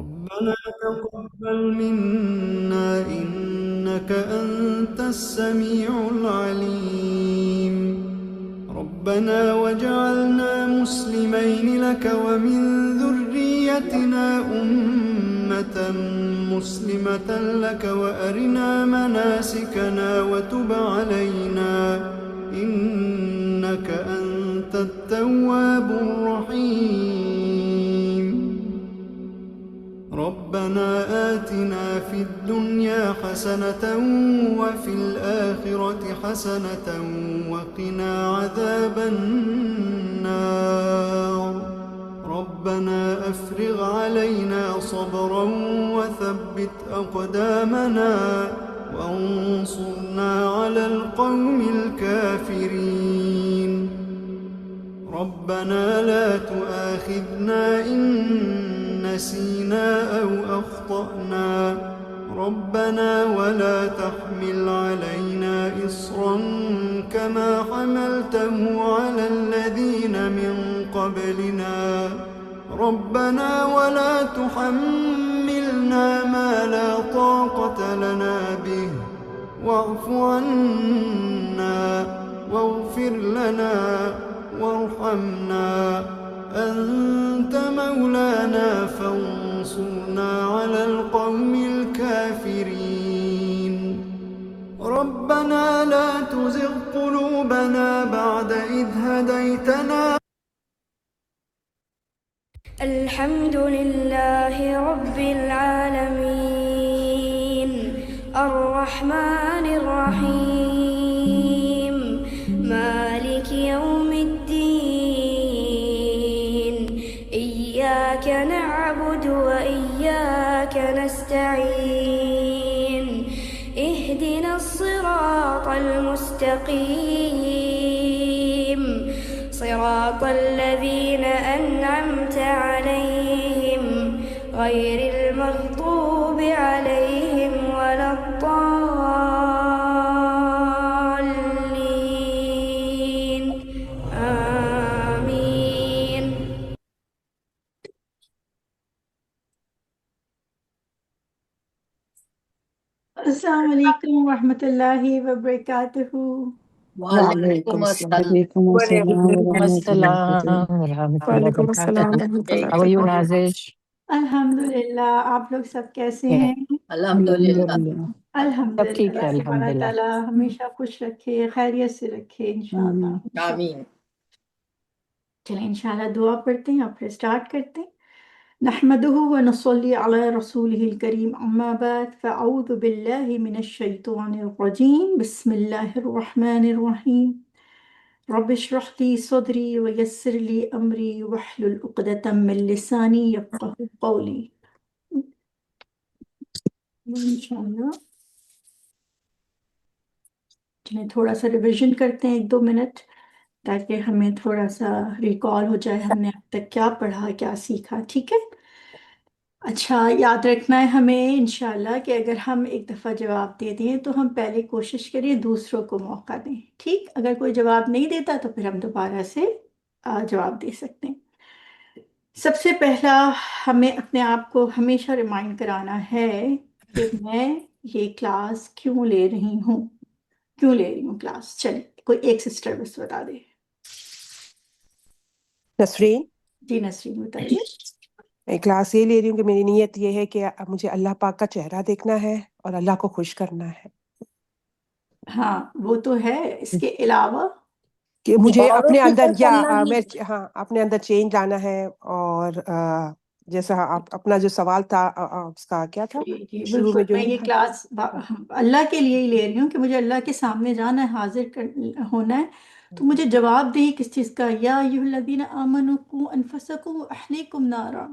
ربنا تقبل منا إنك أنت السميع العليم. ربنا واجعلنا مسلمين لك ومن ذريتنا أمة مسلمة لك وأرنا مناسكنا وتب علينا إنك أنت التواب الرحيم. ربنا آتنا في الدنيا حسنة وفي الآخرة حسنة وقنا عذاب النار. ربنا أفرغ علينا صبرا وثبت أقدامنا وانصرنا على القوم الكافرين. ربنا لا تؤاخذنا إن نسينا أو أخطأنا. ربنا ولا تحمل علينا إصرا كما حملته على الذين من قبلنا. ربنا ولا تحملنا ما لا طاقة لنا به واعف عنا واغفر لنا وارحمنا أنت مولانا فانصرنا على القوم الكافرين. ربنا لا تزغ قلوبنا بعد إذ هديتنا. الحمد لله رب العالمين الرحمن الرحيم مالك يوم الدين إياك نعبد وإياك نستعين اهدنا الصراط المستقيم صراط الذين أنعمت عليهم غير المغضوب عليهم ولا الضالين آمين. السلام علیکم ورحمۃ اللہ وبرکاتہ۔ وعلیکم السلام وعلیکم السلام وعلیکم ورحمۃ اللہ السلام ورحمۃ اللہ وعلیکم السلام وبرکاتہ۔ ورحمۃ اللہ How are you, وبرکاتہ۔ نازش؟ الحمدللہ، آپ لوگ سب کیسے ہیں؟ الحمدللہ الحمدللہ۔ الحمدللہ، سب ٹھیک ہے، اللہ سبحانہ الحمدللہ۔ تعالیٰ ہمیشہ خوش رکھے، خیریت سے رکھے انشاءاللہ۔ آمین۔ چلیں انشاءاللہ دعا پڑھتے ہیں اور پھر سٹارٹ کرتے ہیں۔ نحمده ونصلي على رسوله الكريم اما بعد فاعوذ بالله من الشيطان الرجيم بسم الله الرحمن الرحيم رب اشرح لي صدري ويسر لي امري واحلل عقدة من لساني يفقهوا قولي۔ انشاءاللہ چلیں تھوڑا سا ریویژن کرتے ہیں 1-2 منٹ تاکہ ہمیں تھوڑا سا ریکال ہو جائے ہم نے اب تک کیا پڑھا، کیا سیکھا، ٹھیک ہے؟ اچھا، یاد رکھنا ہے ہمیں انشاءاللہ کہ اگر ہم ایک دفعہ جواب دے دیں تو ہم پہلے کوشش کریں دوسروں کو موقع دیں، ٹھیک؟ اگر کوئی جواب نہیں دیتا تو پھر ہم دوبارہ سے جواب دے سکتے ہیں۔ سب سے پہلا ہمیں اپنے آپ کو ہمیشہ ریمائنڈ کرانا ہے کہ میں یہ کلاس کیوں لے رہی ہوں، کیوں لے رہی ہوں کلاس۔ چلیں کوئی ایک سسٹر بس بتا دے۔ نسرین، جی نسرین بتائیے۔ میں کلاس یہ لے رہی ہوں کہ میری نیت یہ ہے کہ مجھے اللہ پاک کا چہرہ دیکھنا ہے اور اللہ کو خوش کرنا ہے، ہاں وہ تو ہے، اس کے علاوہ کہ مجھے اپنے اندر میں اپنے اندر چینج لانا ہے۔ اور جیسا آپ اپنا جو سوال تھا اس کا کیا تھا جی جی شروع میں بالکل، جو میں یہ کلاس اللہ کے لیے ہی لے رہی ہوں کہ مجھے اللہ کے سامنے جانا ہے، حاضر ہونا ہے، تو مجھے جواب دہی کس چیز کا؟ یا ایھا الذین آمنوا قوا انفسکم واہلیکم نارا،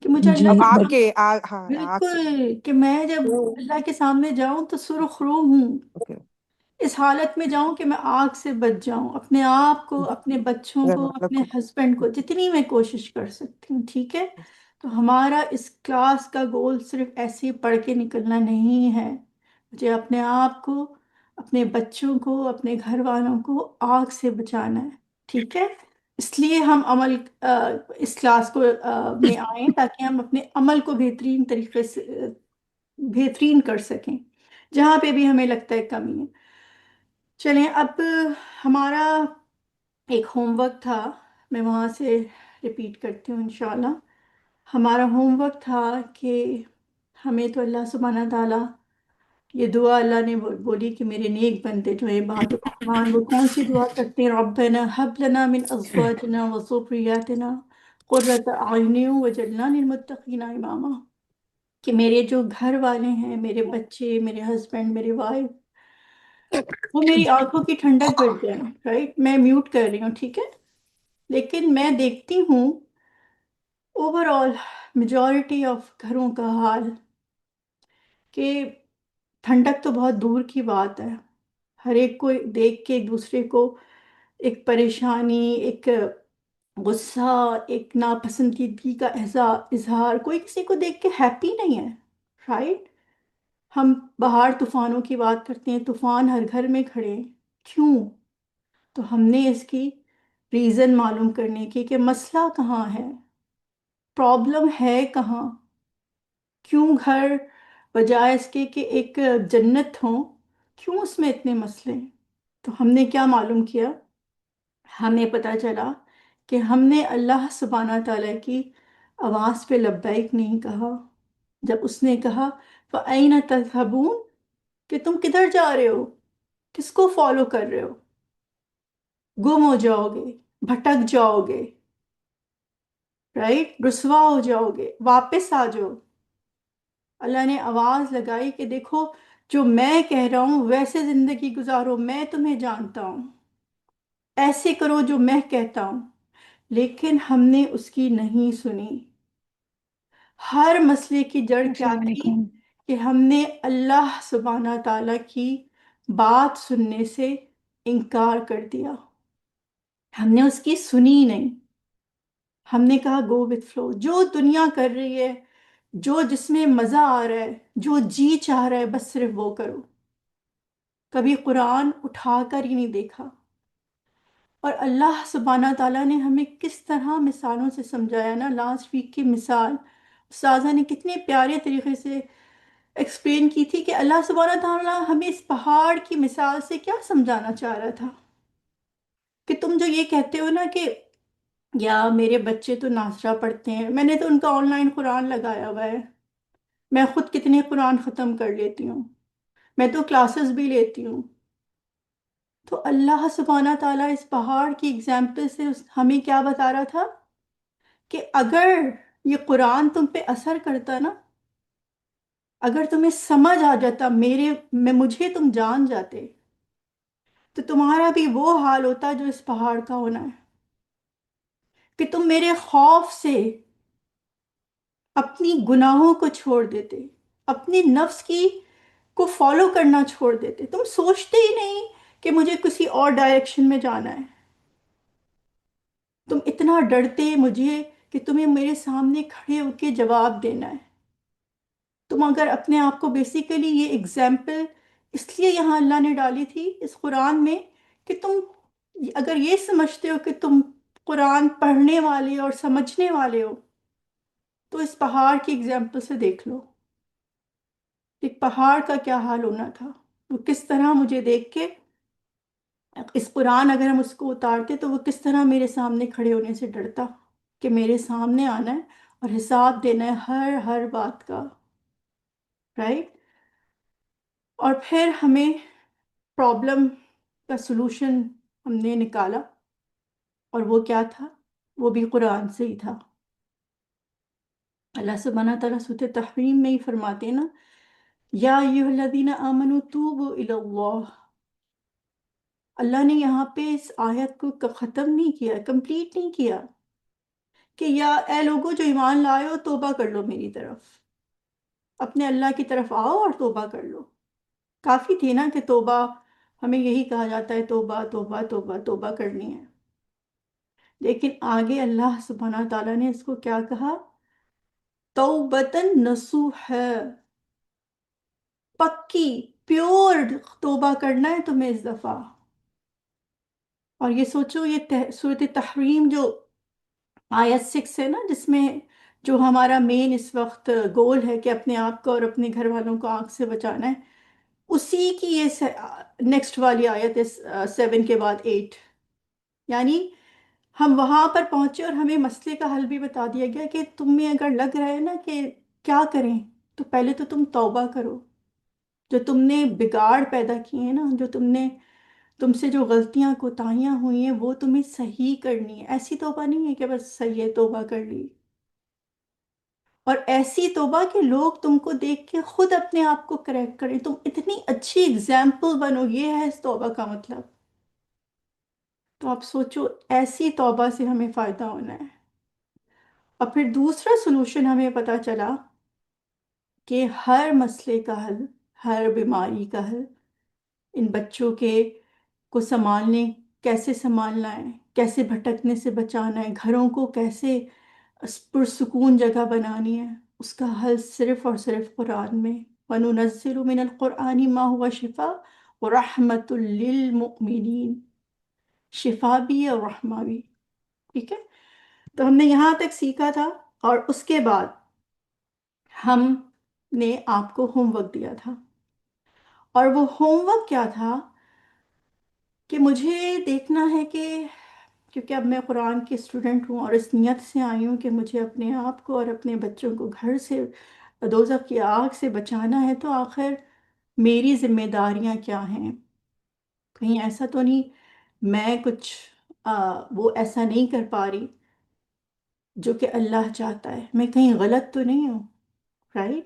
کہ مجھے اللہ کے آپ سامنے کے بالکل کہ میں جب اللہ کے سامنے جاؤں تو سرخ رو ہوں، اس حالت میں جاؤں کہ میں آگ سے بچ جاؤں، اپنے آپ کو، اپنے بچوں کو، اپنے ہسبینڈ کو، جتنی میں کوشش کر سکتی ہوں، ٹھیک ہے؟ تو ہمارا اس کلاس کا گول صرف ایسے ہی پڑھ کے نکلنا نہیں ہے، مجھے اپنے آپ کو، اپنے بچوں کو، اپنے گھر والوں کو آگ سے بچانا ہے، ٹھیک ہے؟ اس لیے ہم عمل اس کلاس کو میں آئیں تاکہ ہم اپنے عمل کو بہترین طریقے سے بہترین کر سکیں جہاں پہ بھی ہمیں لگتا ہے کمی ہے. چلیں اب ہمارا ایک ہوم ورک تھا، میں وہاں سے ریپیٹ کرتی ہوں انشاءاللہ. ہمارا ہوم ورک تھا کہ ہمیں تو اللہ سبحانہ تعالیٰ، یہ دعا اللہ نے بولی کہ میرے نیک بندے جو ہیں بہادر مسلمان وہ کون سی دعا کرتے ہیں؟ ربنا حب لنا من ازواجنا وذرياتنا قرۃ اعین واجعلنا للمتقین اماما، کہ میرے جو گھر والے ہیں، میرے بچے، میرے ہسبینڈ، میرے وائف، وہ میری آنکھوں کی ٹھنڈک بن جائیں. رائٹ، میں میوٹ کر رہی ہوں، ٹھیک ہے؟ لیکن میں دیکھتی ہوں اوور آل میجورٹی آف گھروں کا حال کہ ٹھنڈک تو بہت دور کی بات ہے. ہر ایک کو دیکھ کے ایک دوسرے کو ایک پریشانی، ایک غصہ، ایک ناپسندیدگی کا اظہار، کوئی کسی کو دیکھ کے ہیپی نہیں ہے. رائٹ، ہم باہر طوفانوں کی بات کرتے ہیں، طوفان ہر گھر میں کھڑے ہیں. کیوں؟ تو ہم نے اس کی ریزن معلوم کرنے کی کہ مسئلہ کہاں ہے، پرابلم ہے کہاں. کیوں گھر بجائے اس کے کہ ایک جنت ہو، کیوں اس میں اتنے مسئلے ہیں؟ تو ہم نے کیا معلوم کیا؟ ہمیں پتہ چلا کہ ہم نے اللہ سبحانہ تعالیٰ کی آواز پہ لبیک نہیں کہا. جب اس نے کہا فَأَيْنَ تَذْهَبُونَ، کہ تم کدھر جا رہے ہو، کس کو فالو کر رہے ہو، گم ہو جاؤ گے، بھٹک جاؤ گے، رائٹ، رسوا ہو جاؤ گے، واپس آ جاؤ. اللہ نے آواز لگائی کہ دیکھو جو میں کہہ رہا ہوں ویسے زندگی گزارو، میں تمہیں جانتا ہوں، ایسے کرو جو میں کہتا ہوں. لیکن ہم نے اس کی نہیں سنی. ہر مسئلے کی جڑ کیا السلام تھی؟ علیکم. کہ ہم نے اللہ سبحانہ تعالیٰ کی بات سننے سے انکار کر دیا. ہم نے اس کی سنی نہیں. ہم نے کہا گو وتھ فلو، جو دنیا کر رہی ہے، جو جس میں مزہ آ رہا ہے، جو جی چاہ رہا ہے، بس صرف وہ کرو. کبھی قرآن اٹھا کر ہی نہیں دیکھا. اور اللہ سبحانہ تعالیٰ نے ہمیں کس طرح مثالوں سے سمجھایا نا. لاسٹ ویک کی مثال استاذہ نے کتنے پیارے طریقے سے ایکسپلین کی تھی کہ اللہ سبحانہ تعالیٰ ہمیں اس پہاڑ کی مثال سے کیا سمجھانا چاہ رہا تھا. کہ تم جو یہ کہتے ہو نا کہ یا میرے بچے تو ناصرہ پڑھتے ہیں، میں نے تو ان کا آن لائن قرآن لگایا ہوا ہے، میں خود کتنے قرآن ختم کر لیتی ہوں، میں تو کلاسز بھی لیتی ہوں. تو اللہ سبحانہ تعالیٰ اس پہاڑ کی اگزامپل سے ہمیں کیا بتا رہا تھا کہ اگر یہ قرآن تم پہ اثر کرتا نا، اگر تمہیں سمجھ آ جاتا، مجھے تم جان جاتے، تو تمہارا بھی وہ حال ہوتا جو اس پہاڑ کا ہونا ہے. کہ تم میرے خوف سے اپنی گناہوں کو چھوڑ دیتے، اپنی نفس کی کو فالو کرنا چھوڑ دیتے. تم سوچتے ہی نہیں کہ مجھے کسی اور ڈائریکشن میں جانا ہے. تم اتنا ڈرتے مجھے کہ تمہیں میرے سامنے کھڑے ہو کے جواب دینا ہے. تم اگر اپنے آپ کو بیسیکلی یہ اگزامپل اس لیے یہاں اللہ نے ڈالی تھی اس قرآن میں کہ تم اگر یہ سمجھتے ہو کہ تم قرآن پڑھنے والے اور سمجھنے والے ہو، تو اس پہاڑ کی اگزامپل سے دیکھ لو کہ پہاڑ کا کیا حال ہونا تھا. وہ کس طرح مجھے دیکھ کے، اس قرآن اگر ہم اس کو اتارتے تو وہ کس طرح میرے سامنے کھڑے ہونے سے ڈرتا کہ میرے سامنے آنا ہے اور حساب دینا ہے ہر بات کا. رائٹ. اور پھر ہمیں پرابلم کا سلوشن ہم نے نکالا، اور وہ کیا تھا؟ وہ بھی قرآن سے ہی تھا. اللہ سبحانہ تعالیٰ سورۃ تحریم میں ہی فرماتے ہیں نا، یا ایھا الذین آمنوا توبوا الی اللہ. اللہ نے یہاں پہ اس آیت کو ختم نہیں کیا، کمپلیٹ نہیں کیا کہ یا اے لوگوں جو ایمان لائے ہو توبہ کر لو، میری طرف اپنے اللہ کی طرف آؤ اور توبہ کر لو. کافی تھی نا کہ توبہ، ہمیں یہی کہا جاتا ہے توبہ توبہ توبہ توبہ کرنی ہے. لیکن آگے اللہ سبحانہ تعالیٰ نے اس کو کیا کہا؟ توبتاً نصوح، پکی پیور توبہ کرنا ہے تمہیں اس دفعہ. اور یہ سوچو یہ سورۃ تحریم جو آیت 6 ہے نا، جس میں جو ہمارا مین اس وقت گول ہے کہ اپنے آپ کو اور اپنے گھر والوں کو آگ سے بچانا ہے، اسی کی یہ نیکسٹ والی آیت ہے 7 کے بعد 8. یعنی ہم وہاں پر پہنچے اور ہمیں مسئلے کا حل بھی بتا دیا گیا کہ تمہیں اگر لگ رہا ہے نا کہ کیا کریں، تو پہلے تو تم توبہ کرو. جو تم نے بگاڑ پیدا کیے ہیں نا، جو تم سے جو غلطیاں کوتاہیاں ہوئی ہیں، وہ تمہیں صحیح کرنی ہے. ایسی توبہ نہیں ہے کہ بس صحیح ہے توبہ کر لی، اور ایسی توبہ کہ لوگ تم کو دیکھ کے خود اپنے آپ کو کریکٹ کریں، تم اتنی اچھی اگزامپل بنو. یہ ہے اس توبہ کا مطلب. تو آپ سوچو ایسی توبہ سے ہمیں فائدہ ہونا ہے. اور پھر دوسرا سلوشن ہمیں پتہ چلا کہ ہر مسئلے کا حل، ہر بیماری کا حل، ان بچوں کے کو سنبھالنے، کیسے سنبھالنا ہے، کیسے بھٹکنے سے بچانا ہے، گھروں کو کیسے پرسکون جگہ بنانی ہے، اس کا حل صرف اور صرف قرآن میں. وَنُنَزِّلُ مِنَ الْقُرْآنِ مَا هُوَ شِفَاءٌ وَرَحْمَةٌ لِّلْمُؤْمِنِينَ. شفا بھی ہے اور رحمہ بھی. ٹھیک ہے، تو ہم نے یہاں تک سیکھا تھا. اور اس کے بعد ہم نے آپ کو ہوم ورک دیا تھا، اور وہ ہوم ورک کیا تھا کہ مجھے دیکھنا ہے کہ کیونکہ اب میں قرآن کی اسٹوڈنٹ ہوں اور اس نیت سے آئی ہوں کہ مجھے اپنے آپ کو اور اپنے بچوں کو گھر سے دوزخ کی آگ سے بچانا ہے، تو آخر میری ذمہ داریاں کیا ہیں. کہیں ایسا تو نہیں میں کچھ وہ ایسا نہیں کر پا رہی جو کہ اللہ چاہتا ہے، میں کہیں غلط تو نہیں ہوں، رائٹ؟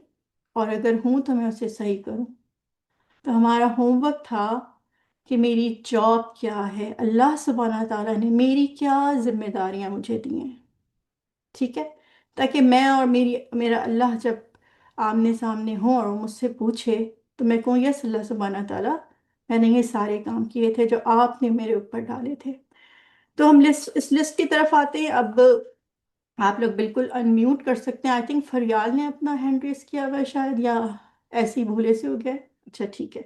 اور اگر ہوں تو میں اسے صحیح کروں. تو ہمارا ہوم ورک تھا کہ میری جاب کیا ہے، اللہ سبحانہ تعالیٰ نے میری کیا ذمہ داریاں مجھے دی ہیں. ٹھیک ہے، تاکہ میں اور میرا اللہ جب آمنے سامنے ہوں اور وہ مجھ سے پوچھے تو میں کہوں یس اللہ سبحانہ تعالیٰ، میں نے یہ سارے کام کیے تھے جو آپ نے میرے اوپر ڈالے تھے. تو ہم اس لسٹ کی طرف آتے ہیں. اب آپ لوگ بالکل انمیوٹ کر سکتے ہیں. آئی تھنک فریال نے اپنا ہینڈ ریس کیا ہوا ہے شاید، یا ایسے ہی بھولے سے ہو گیا. اچھا ٹھیک ہے،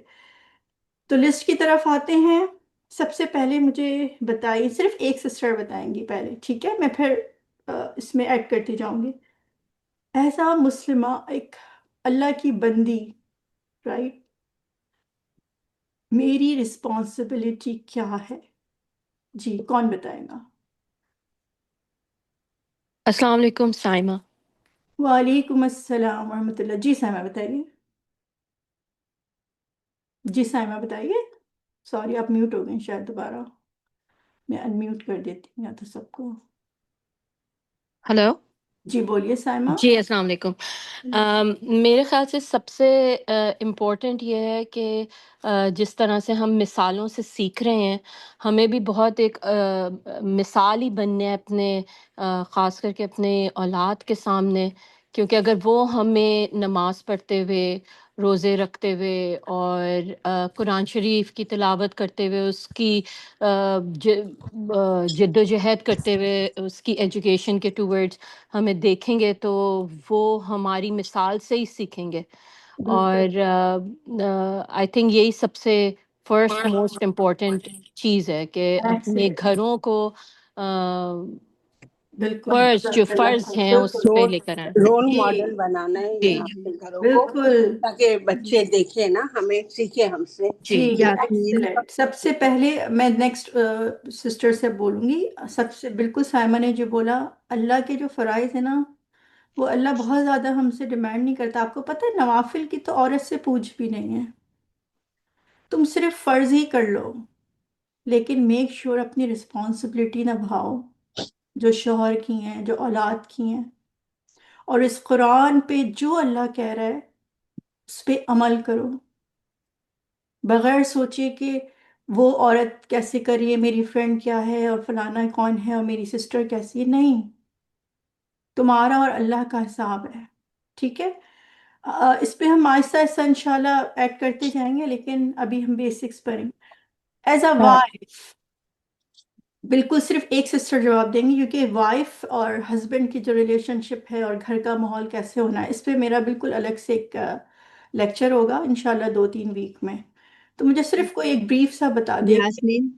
تو لسٹ کی طرف آتے ہیں. سب سے پہلے مجھے بتائیے، صرف ایک سسٹر بتائیں گی پہلے، ٹھیک ہے؟ میں پھر اس میں ایڈ کرتی جاؤں گی. ایسا مسلمہ، ایک اللہ کی بندی، رائٹ، میری رسپانسبلٹی کیا ہے؟ جی کون بتائے گا؟ السلام علیکم سائمہ. وعلیکم السلام ورحمۃ اللہ. جی سائمہ بتائیے. جی سائمہ بتائیے. سوری آپ میوٹ ہو گئے شاید، دوبارہ میں ان میوٹ کر دیتی ہوں یا تو سب کو. ہلو. جی بولیے سائمہ. جی السلام علیکم. میرے خیال سے سب سے امپورٹنٹ یہ ہے کہ جس طرح سے ہم مثالوں سے سیکھ رہے ہیں، ہمیں بھی بہت ایک مثال ہی بننے ہے اپنے خاص کر کے اپنے اولاد کے سامنے. کیونکہ اگر وہ ہمیں نماز پڑھتے ہوئے، روزے رکھتے ہوئے اور قرآن شریف کی تلاوت کرتے ہوئے، اس کی جد و جہد کرتے ہوئے اس کی ایجوکیشن کے ٹورڈز ہمیں دیکھیں گے، تو وہ ہماری مثال سے ہی سیکھیں گے. بالکل اور آئی تھنک یہی سب سے فرسٹ موسٹ امپورٹنٹ چیز ہے کہ اپنے ایکسیلنٹ. گھروں کو بالکل فرض جو فرض ہیں اس بالکل. پہ رول لے کر آئیں. رول جی ماڈل بنانا ہے جی اپنے گھروں کو، بالکل. تاکہ بچے دیکھیں نا، ہمیں سیکھے ہم سے. جی جی. یاسمین. ایکسلنٹ. سب سے پہلے میں نیکسٹ سسٹر سے بولوں گی. سب سے بالکل سائمہ نے جو بولا، اللہ کے جو فرائض ہیں نا، وہ اللہ بہت زیادہ ہم سے ڈیمانڈ نہیں کرتا. آپ کو پتہ ہے نوافل کی تو عورت سے پوچھ بھی نہیں ہے، تم صرف فرض ہی کر لو، لیکن میک شور اپنی رسپانسبلٹی نبھاؤ جو شوہر کی ہیں، جو اولاد کی ہیں. اور اس قرآن پہ جو اللہ کہہ رہا ہے اس پہ عمل کرو، بغیر سوچے کہ وہ عورت کیسے کر رہی ہے، میری فرینڈ کیا ہے، اور فلانا کون ہے، اور میری سسٹر کیسی ہے. نہیں، تمہارا اور اللہ کا حساب ہے. ٹھیک ہے، اس پہ ہم آہستہ آہستہ انشاءاللہ ایڈ کرتے جائیں گے، لیکن ابھی ہم بیسکس پڑھیں. ایز اے وائف، بالکل صرف ایک سسٹر جواب دیں گی، کیونکہ وائف اور ہسبینڈ کی جو ریلیشن شپ ہے اور گھر کا ماحول کیسے ہونا ہے، اس پہ میرا بالکل الگ سے ایک لیکچر ہوگا انشاءاللہ 2-3 ویک میں. تو مجھے صرف کوئی ایک بریف سا بتا دے. یاسمین.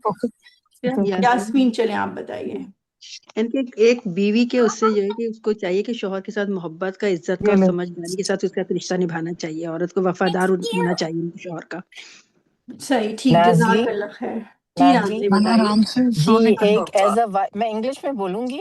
یاسمین چلیں آپ بتائیے. ان کے ایک بیوی کے اس سے جو ہے کہ اس کو چاہیے کہ شوہر کے ساتھ محبت کا، عزت کا اور سمجھداری کے ساتھ اس کا رشتہ نبھانا چاہیے. عورت کو وفادار ہونا چاہیے شوہر کا. صحیح، ٹھیک، ناز جی، جزاک اللہ خیر. جی ناز جی، ناظری بتائیے. جی ایک ایز اے میں انگلش میں بولوں گی.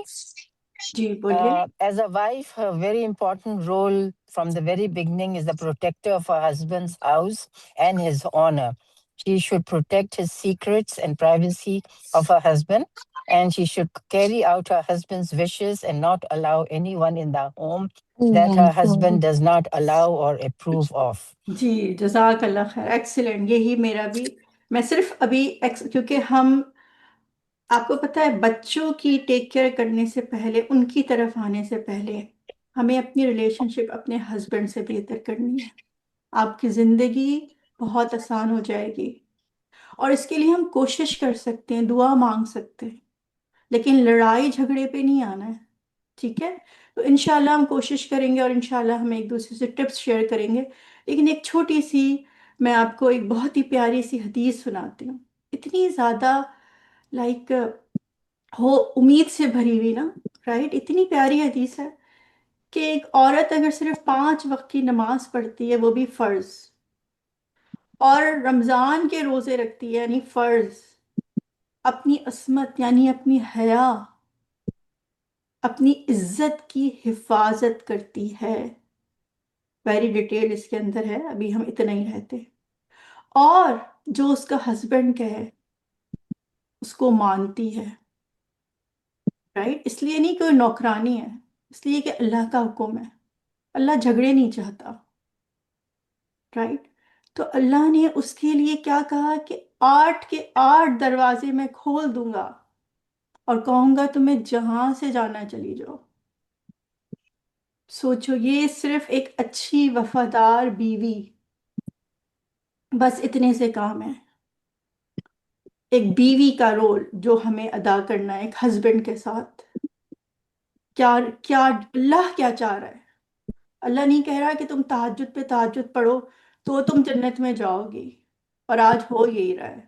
جی بولیے. As a wife, her very important role from the very beginning is the protector of her husband's house and his honor. She should protect his secrets and privacy of her husband, and she should carry out her husband's wishes and not allow anyone in the home that her husband does not allow or approve of. جی جزاک اللہ خیر، excellent. یہی میرا بھی، میں صرف ابھی کیونکہ ہم، آپ کو پتہ ہے بچوں کی ٹیک کیئر کرنے سے پہلے، ان کی طرف آنے سے پہلے ہمیں اپنی ریلیشن شپ اپنے ہسبینڈ سے بہتر کرنی ہے. آپ کی زندگی بہت آسان ہو جائے گی، اور اس کے لیے ہم کوشش کر سکتے ہیں، دعا مانگ سکتے ہیں، لیکن لڑائی جھگڑے پہ نہیں آنا ہے. ٹھیک ہے؟ تو انشاءاللہ ہم کوشش کریں گے، اور انشاءاللہ ہم ایک دوسرے سے ٹپس شیئر کریں گے. لیکن ایک چھوٹی سی، میں آپ کو ایک بہت ہی پیاری سی حدیث سناتی ہوں. اتنی زیادہ لائک ہو، امید سے بھری ہوئی نا، رائٹ؟ اتنی پیاری حدیث ہے کہ ایک عورت اگر صرف 5 وقت کی نماز پڑھتی ہے، وہ بھی فرض، اور رمضان کے روزے رکھتی ہے یعنی فرض، اپنی عصمت یعنی اپنی حیا، اپنی عزت کی حفاظت کرتی ہے. ویری ڈیٹیل اس کے اندر ہے، ابھی ہم اتنا ہی رہتے. اور جو اس کا ہسبینڈ کہے اس کو مانتی ہے، رائٹ؟ اس لیے نہیں کوئی نوکرانی ہے، اس لیے کہ اللہ کا حکم ہے. اللہ جھگڑے نہیں چاہتا، رائٹ؟ تو اللہ نے اس کے لیے کیا کہا کہ 8 کے 8 دروازے میں کھول دوں گا، اور کہوں گا تمہیں جہاں سے جانا چلی جاؤ. سوچو، یہ صرف ایک اچھی وفادار بیوی، بس اتنے سے کام ہے. ایک بیوی کا رول جو ہمیں ادا کرنا ہے ایک ہسبینڈ کے ساتھ. کیا کیا اللہ کیا چاہ رہا ہے؟ اللہ نہیں کہہ رہا کہ تم تہجد پہ تہجد پڑھو تو تم جنت میں جاؤ گی، اور آج ہو یہی رہا ہے.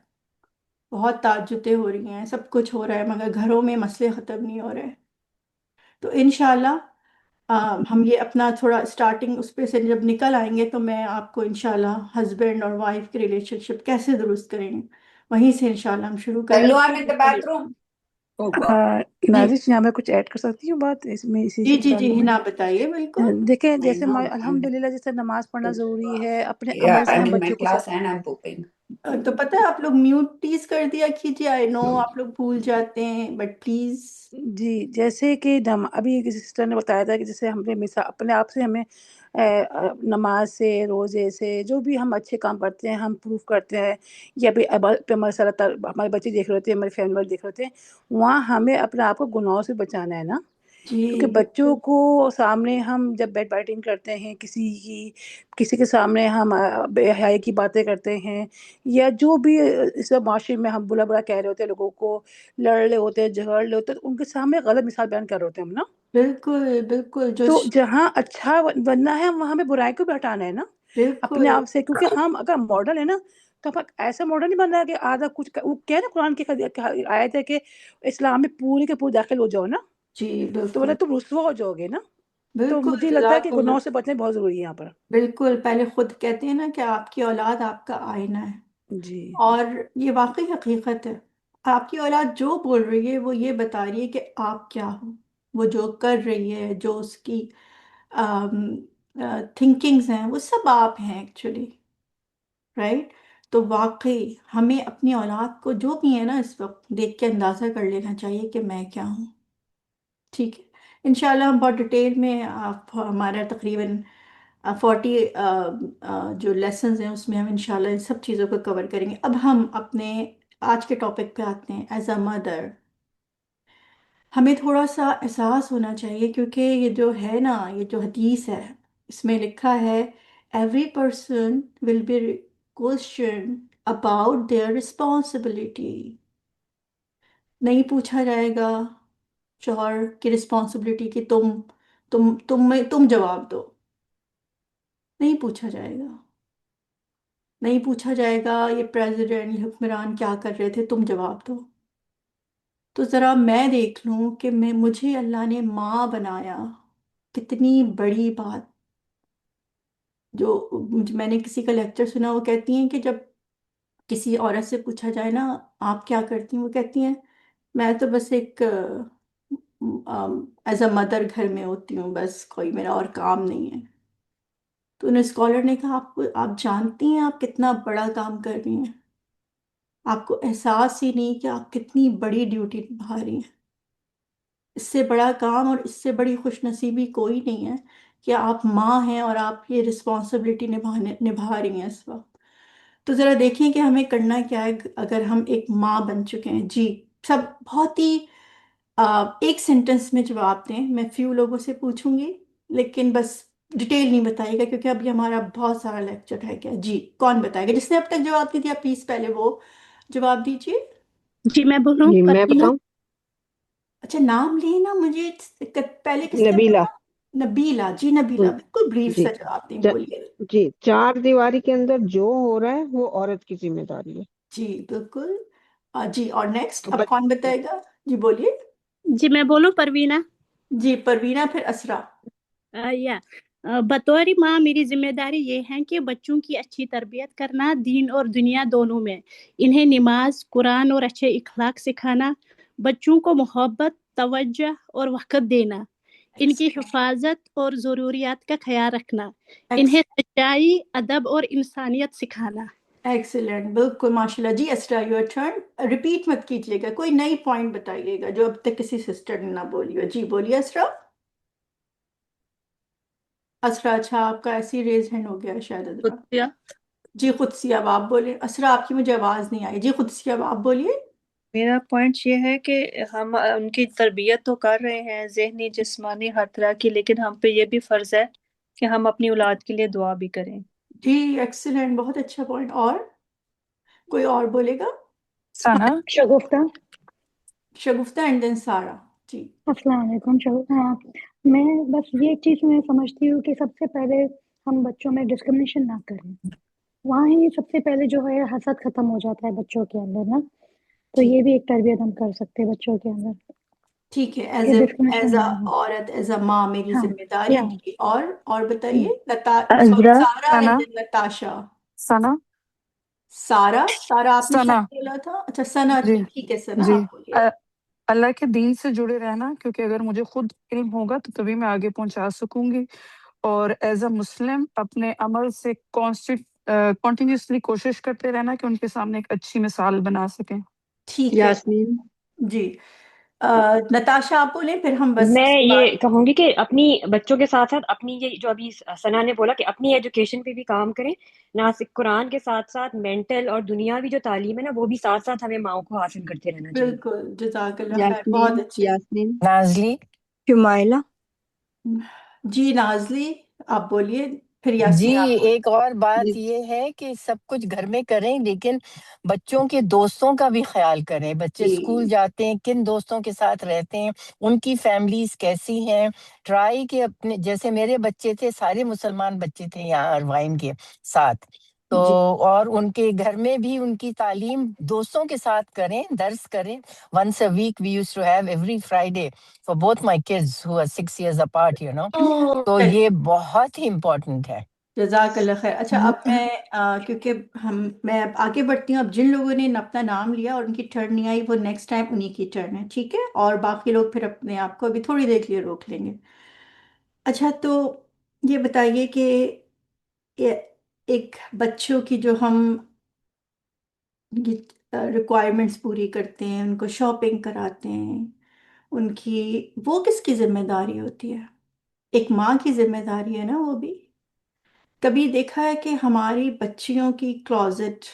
بہت تہجدیں ہو رہی ہیں، سب کچھ ہو رہا ہے، مگر گھروں میں مسئلے ختم نہیں ہو رہے. تو انشاءاللہ ہم یہ اپنا تھوڑا اسٹارٹنگ اس پہ سے جب نکل آئیں گے، تو میں آپ کو انشاءاللہ ہسبینڈ اور وائف کی ریلیشن شپ کیسے درست کریں گے، وہیں سے انشاءاللہ ہم شروع کریں Hello, I'm in the گے. bathroom. Oh God. جی نازش، یہاں میں کچھ ایڈ کر سکتی ہوں بات اس میں، اسی جی سے جی جی تعلق ہنا بتائیے بالکل. دیکھیں، I جیسے know. الحمدللہ جیسے نماز پڑھنا ضروری ہے، اپنے Yeah, عمل سے I'm ہم in my بچوں کو class and I'm pooping. تو پتہ ہے آپ لوگ میوٹ پلیز کر دیا کیجیے. آئی نو آپ لوگ بھول جاتے ہیں، بٹ پلیز. جی جیسے کہ ابھی کسی سسٹر نے بتایا تھا کہ جیسے ہم نے اپنے آپ سے ہمیں نماز سے، روزے سے، جو بھی ہم اچھے کام کرتے ہیں ہم پروف کرتے ہیں، یا بھی پہ ہمارے ساتھ ہمارے بچے دیکھ رہے ہوتے ہیں، ہمارے فیملی والے دیکھ رہے ہوتے ہیں، وہاں ہمیں اپنے آپ کو گناہوں سے بچانا ہے نا. جی کیونکہ بچوں کو سامنے ہم جب بیڈ بائٹنگ کرتے ہیں، کسی کے سامنے ہم بے حیائی کی باتیں کرتے ہیں، یا جو بھی اس معاشرے میں ہم برا برا کہہ رہے ہوتے ہیں، لوگوں کو لڑ رہے ہوتے ہیں، جھگڑ رہے ہوتے ہیں، تو ان کے سامنے غلط مثال بیان کر رہے ہوتے ہیں ہم نا. بالکل بالکل تو جہاں اچھا بننا ہے وہاں ہمیں برائی کو بھی ہٹانا ہے نا اپنے بالکل آپ سے. کیونکہ ہم اگر ماڈل ہے نا، تو ہم ایسا ماڈل نہیں بننا ہے کہ آدھا کچھ وہ کیا ہے نا، قرآن کی آیت ہے کہ اسلام میں پورے کے پورے داخل ہو جاؤ نا، جی تو بالکل مطلب تم رسوا ہو جاؤ گے نا. تو بالکل مجھے لگتا ہے کہ جزاک اللہ. گناہوں سے بچنا بہت ضروری ہے یہاں پر. بالکل، پہلے خود کہتے ہیں نا کہ آپ کی اولاد آپ کا آئینہ ہے، جی اور یہ واقعی حقیقت ہے. آپ کی اولاد جو بول رہی ہے وہ یہ بتا رہی ہے کہ آپ کیا ہو. وہ جو کر رہی ہے، جو اس کی تھنکنگز ہیں، وہ سب آپ ہیں ایکچولی، رائٹ؟ تو واقعی ہمیں اپنی اولاد کو جو بھی ہے نا اس وقت دیکھ کے اندازہ کر لینا چاہیے کہ میں کیا ہوں. ٹھیک ہے؟ انشاءاللہ ہم بہت ڈیٹیل میں، آپ ہمارا تقریباً 40 جو لیسنز ہیں اس میں ہم انشاءاللہ ان سب چیزوں کو کور کریں گے. اب ہم اپنے آج کے ٹاپک پہ آتے ہیں. ایز اے مدر ہمیں تھوڑا سا احساس ہونا چاہیے، کیونکہ یہ جو ہے نا، یہ جو حدیث ہے اس میں لکھا ہے every person will be question about their responsibility. نہیں پوچھا جائے گا شوہر کی رسپانسبلٹی کہ تم جواب دو. نہیں پوچھا جائے گا. نہیں پوچھا جائے گا یہ پریزیڈنٹ، یہ حکمران کیا کر رہے تھے، تم جواب دو. تو ذرا میں دیکھ لوں کہ مجھے اللہ نے ماں بنایا، کتنی بڑی بات۔ جو میں نے کسی کا لیکچر سنا، وہ کہتی ہیں کہ جب کسی عورت سے پوچھا جائے نا آپ کیا کرتی ہیں، وہ کہتی ہیں میں تو بس ایک ایز اے مدر گھر میں ہوتی ہوں، بس کوئی میرا اور کام نہیں ہے۔ تو انہیں اسکالر نے کہا آپ جانتی ہیں آپ کتنا بڑا کام کر رہی ہیں؟ آپ کو احساس ہی نہیں کہ آپ کتنی بڑی ڈیوٹی نبھا رہی ہیں۔ اس سے بڑا کام اور اس سے بڑی خوش نصیبی کوئی نہیں ہے کہ آپ ماں ہیں اور آپ یہ رسپانسبلٹی نبھا رہی ہیں اس وقت۔ تو ذرا دیکھیں کہ ہمیں کرنا کیا ہے اگر ہم ایک ماں بن چکے ہیں۔ جی سب بہت ہی ایک سینٹنس میں جواب دیں، میں فیو لوگوں سے پوچھوں گی لیکن بس ڈیٹیل نہیں بتائیے گا کیونکہ ابھی ہمارا بہت سارا لیکچر ہے۔ کیا جی کون بتائے گا؟ جس نے اب تک جواب نہیں دیا پلیز پہلے وہ جواب دیجیے۔ جی میں بولوں جی میں پروینہ؟ بتاؤں؟ اچھا نام لینا مجھے، پہلے کس نے نبیلہ۔ بولا؟ نبیلہ، جی نبیلہ بالکل بریف جی سا جواب دیں، چ- بولیے۔ جی، چار دیواری کے اندر جو ہو رہا ہے وہ عورت کی ذمہ داری ہے۔ جی بالکل۔ جی اور نیکسٹ اب بچ- کون بتائے گا؟ جی بولیے۔ جی میں بولوں پروینہ؟ جی پروینہ پھر اسرا۔ یا بطور ماں میری ذمہ داری یہ ہے کہ بچوں کی اچھی تربیت کرنا، دین اور دنیا دونوں میں، انہیں نماز، قرآن اور اچھے اخلاق سکھانا، بچوں کو محبت، توجہ اور وقت دینا، ان کی حفاظت اور ضروریات کا خیال رکھنا، انہیں سچائی، ادب اور انسانیت سکھانا۔ ایکسیلنٹ، بالکل ماشاء اللہ۔ جی اسرا یور ٹرن، ریپیٹ مت کیجیے گا، کوئی نئی پوائنٹ بتائیے گا جو اب تک کسی سسٹر نے نہ بولی ہو۔ جی بولیے اسرا۔ اسرا اچھا آپ کا ایسی ریز ہینڈ ہو گیا ہے شاید ادرا۔ قدسیہ، جی قدسی اب آپ بولیں۔ اسرا آپ کی مجھے آواز نہیں آئی۔ جی قدسی اب آپ بولیے۔ میرا پوائنٹ یہ ہے کہ ہم ان کی تربیت تو کر رہے ہیں، ذہنی، جسمانی، ہر طرح کی، لیکن ہم پہ یہ بھی فرض ہے کہ ہم اپنی اولاد کے لیے دعا بھی کریں۔ جی ایکسیلنٹ، بہت اچھا پوائنٹ۔ اور کوئی اور بولے گا؟ ثنا، شگفتہ۔ شگفتہ اینڈ دین سارا۔ جی السلام علیکم ہاں، میں بس یہ چیز میں سمجھتی ہوں کہ سب سے پہلے ہم بچوں میں ڈسکرمنیشن نہ کریں، وہاں ہی سب سے پہلے جو ہے حسد ختم ہو جاتا ہے بچوں کے اندر نا، تو ٹھیک، یہ بھی ایک تربیت ہم کر سکتے ہیں بچوں کے اندر ٹھیک ہے، کہ ڈسکرمنیشن ایز اے نہ ہو۔ عورت، ایز اے ماں میری ہاں ذمہ داری یا تھی۔ اور بتائیے سوری عذرا، سارا اینڈ ثنا، دین نتاشا۔ ثنا، سارا آپ نے ثنا، شاید بولا تھا، اچھا ثنا جی تھی، ٹھیک ہے ثنا جی، آپ بولیے۔ اللہ کے دین سے جڑے رہنا، کیونکہ اگر مجھے خود علم ہوگا تو تبھی میں آگے پہنچا سکوں گی، اور ایز اے مسلم اپنے عمل سے کنٹینیوسلی کوشش کرتے رہنا کہ ان کے سامنے ایک اچھی مثال بنا سکیں۔ ٹھیک ہے یاسمین، جی۔ نتاشا آپ بولیں پھر ہم بس میں اس کے بعد۔ یہ کہوں گی کہ اپنی بچوں کے ساتھ ساتھ اپنی یہ جو ابھی ثنا نے بولا کہ اپنی ایجوکیشن پہ بھی کام کریں، نہ صرف قرآن کے ساتھ ساتھ مینٹل اور دنیاوی جو تعلیم ہے نا وہ بھی ساتھ ساتھ ہمیں ماؤں کو حاصل کرتے رہنا چاہیے۔ بالکل جزاک اللہ خیر، یاسمین، بہت اچھے۔ یاسمین، نازلی؟ شمائلہ۔ جی نازلی آپ بولیے، پھر جی، یاسمین آپ بولیے۔ ایک اور بات جی یہ ہے کہ سب کچھ گھر میں کریں لیکن بچوں کے دوستوں کا بھی خیال کریں۔ بچے اسکول جی جاتے ہیں، کن دوستوں کے ساتھ رہتے ہیں، ان کی فیملیز کیسی ہیں۔ ٹرائی کہ اپنے جیسے میرے بچے تھے، سارے مسلمان بچے تھے یہاں اروائن کے ساتھ، تو جی اور ان کے گھر میں بھی ان کی تعلیم دوستوں کے ساتھ کریں، درس کریں۔ Once a week we use to have every Friday for both my kids who are 6 years apart، تو یہ بہت ہی امپورٹنٹ ہے۔ جزاک اللہ خیر۔ اچھا اب میں کیونکہ میں اب آگے بڑھتی ہوں، اب جن لوگوں نے اپنا نام لیا اور ان کی ٹرن نہیں آئی وہ نیکسٹ ٹائم انہی کی ٹرن ہے، ٹھیک ہے؟ اور باقی لوگ پھر اپنے آپ کو ابھی تھوڑی دیر کے لیے روک لیں گے۔ اچھا تو یہ بتائیے کہ ایک بچوں کی جو ہم ریکوائرمنٹس پوری کرتے ہیں، ان کو شاپنگ کراتے ہیں، ان کی وہ کس کی ذمہ داری ہوتی ہے؟ ایک ماں کی ذمہ داری ہے نا وہ بھی۔ کبھی دیکھا ہے کہ ہماری بچیوں کی کلازٹ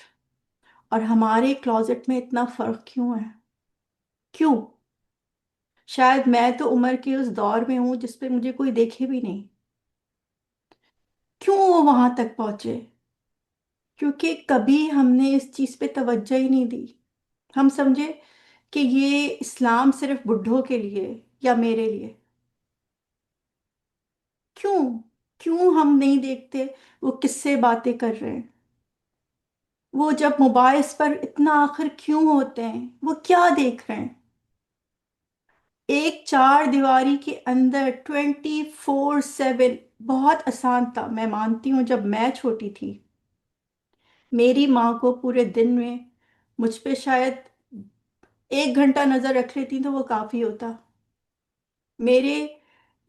اور ہمارے کلازٹ میں اتنا فرق کیوں ہے؟ کیوں؟ شاید میں تو عمر کے اس دور میں ہوں جس پہ مجھے کوئی دیکھے بھی نہیں، کیوں وہ وہاں تک پہنچے؟ کیونکہ کبھی ہم نے اس چیز پہ توجہ ہی نہیں دی۔ ہم سمجھے کہ یہ اسلام صرف بڈھوں کے لیے یا میرے لیے۔ کیوں؟ کیوں ہم نہیں دیکھتے وہ کس سے باتیں کر رہے ہیں؟ وہ جب موبائلز پر اتنا آخر کیوں ہوتے ہیں؟ وہ کیا دیکھ رہے ہیں؟ ایک چار دیواری کے اندر 24/7 بہت آسان تھا. میں مانتی ہوں جب میں چھوٹی تھی میری ماں کو پورے دن میں مجھ پہ شاید 1 گھنٹہ نظر رکھ لیتی تو وہ کافی ہوتا. میرے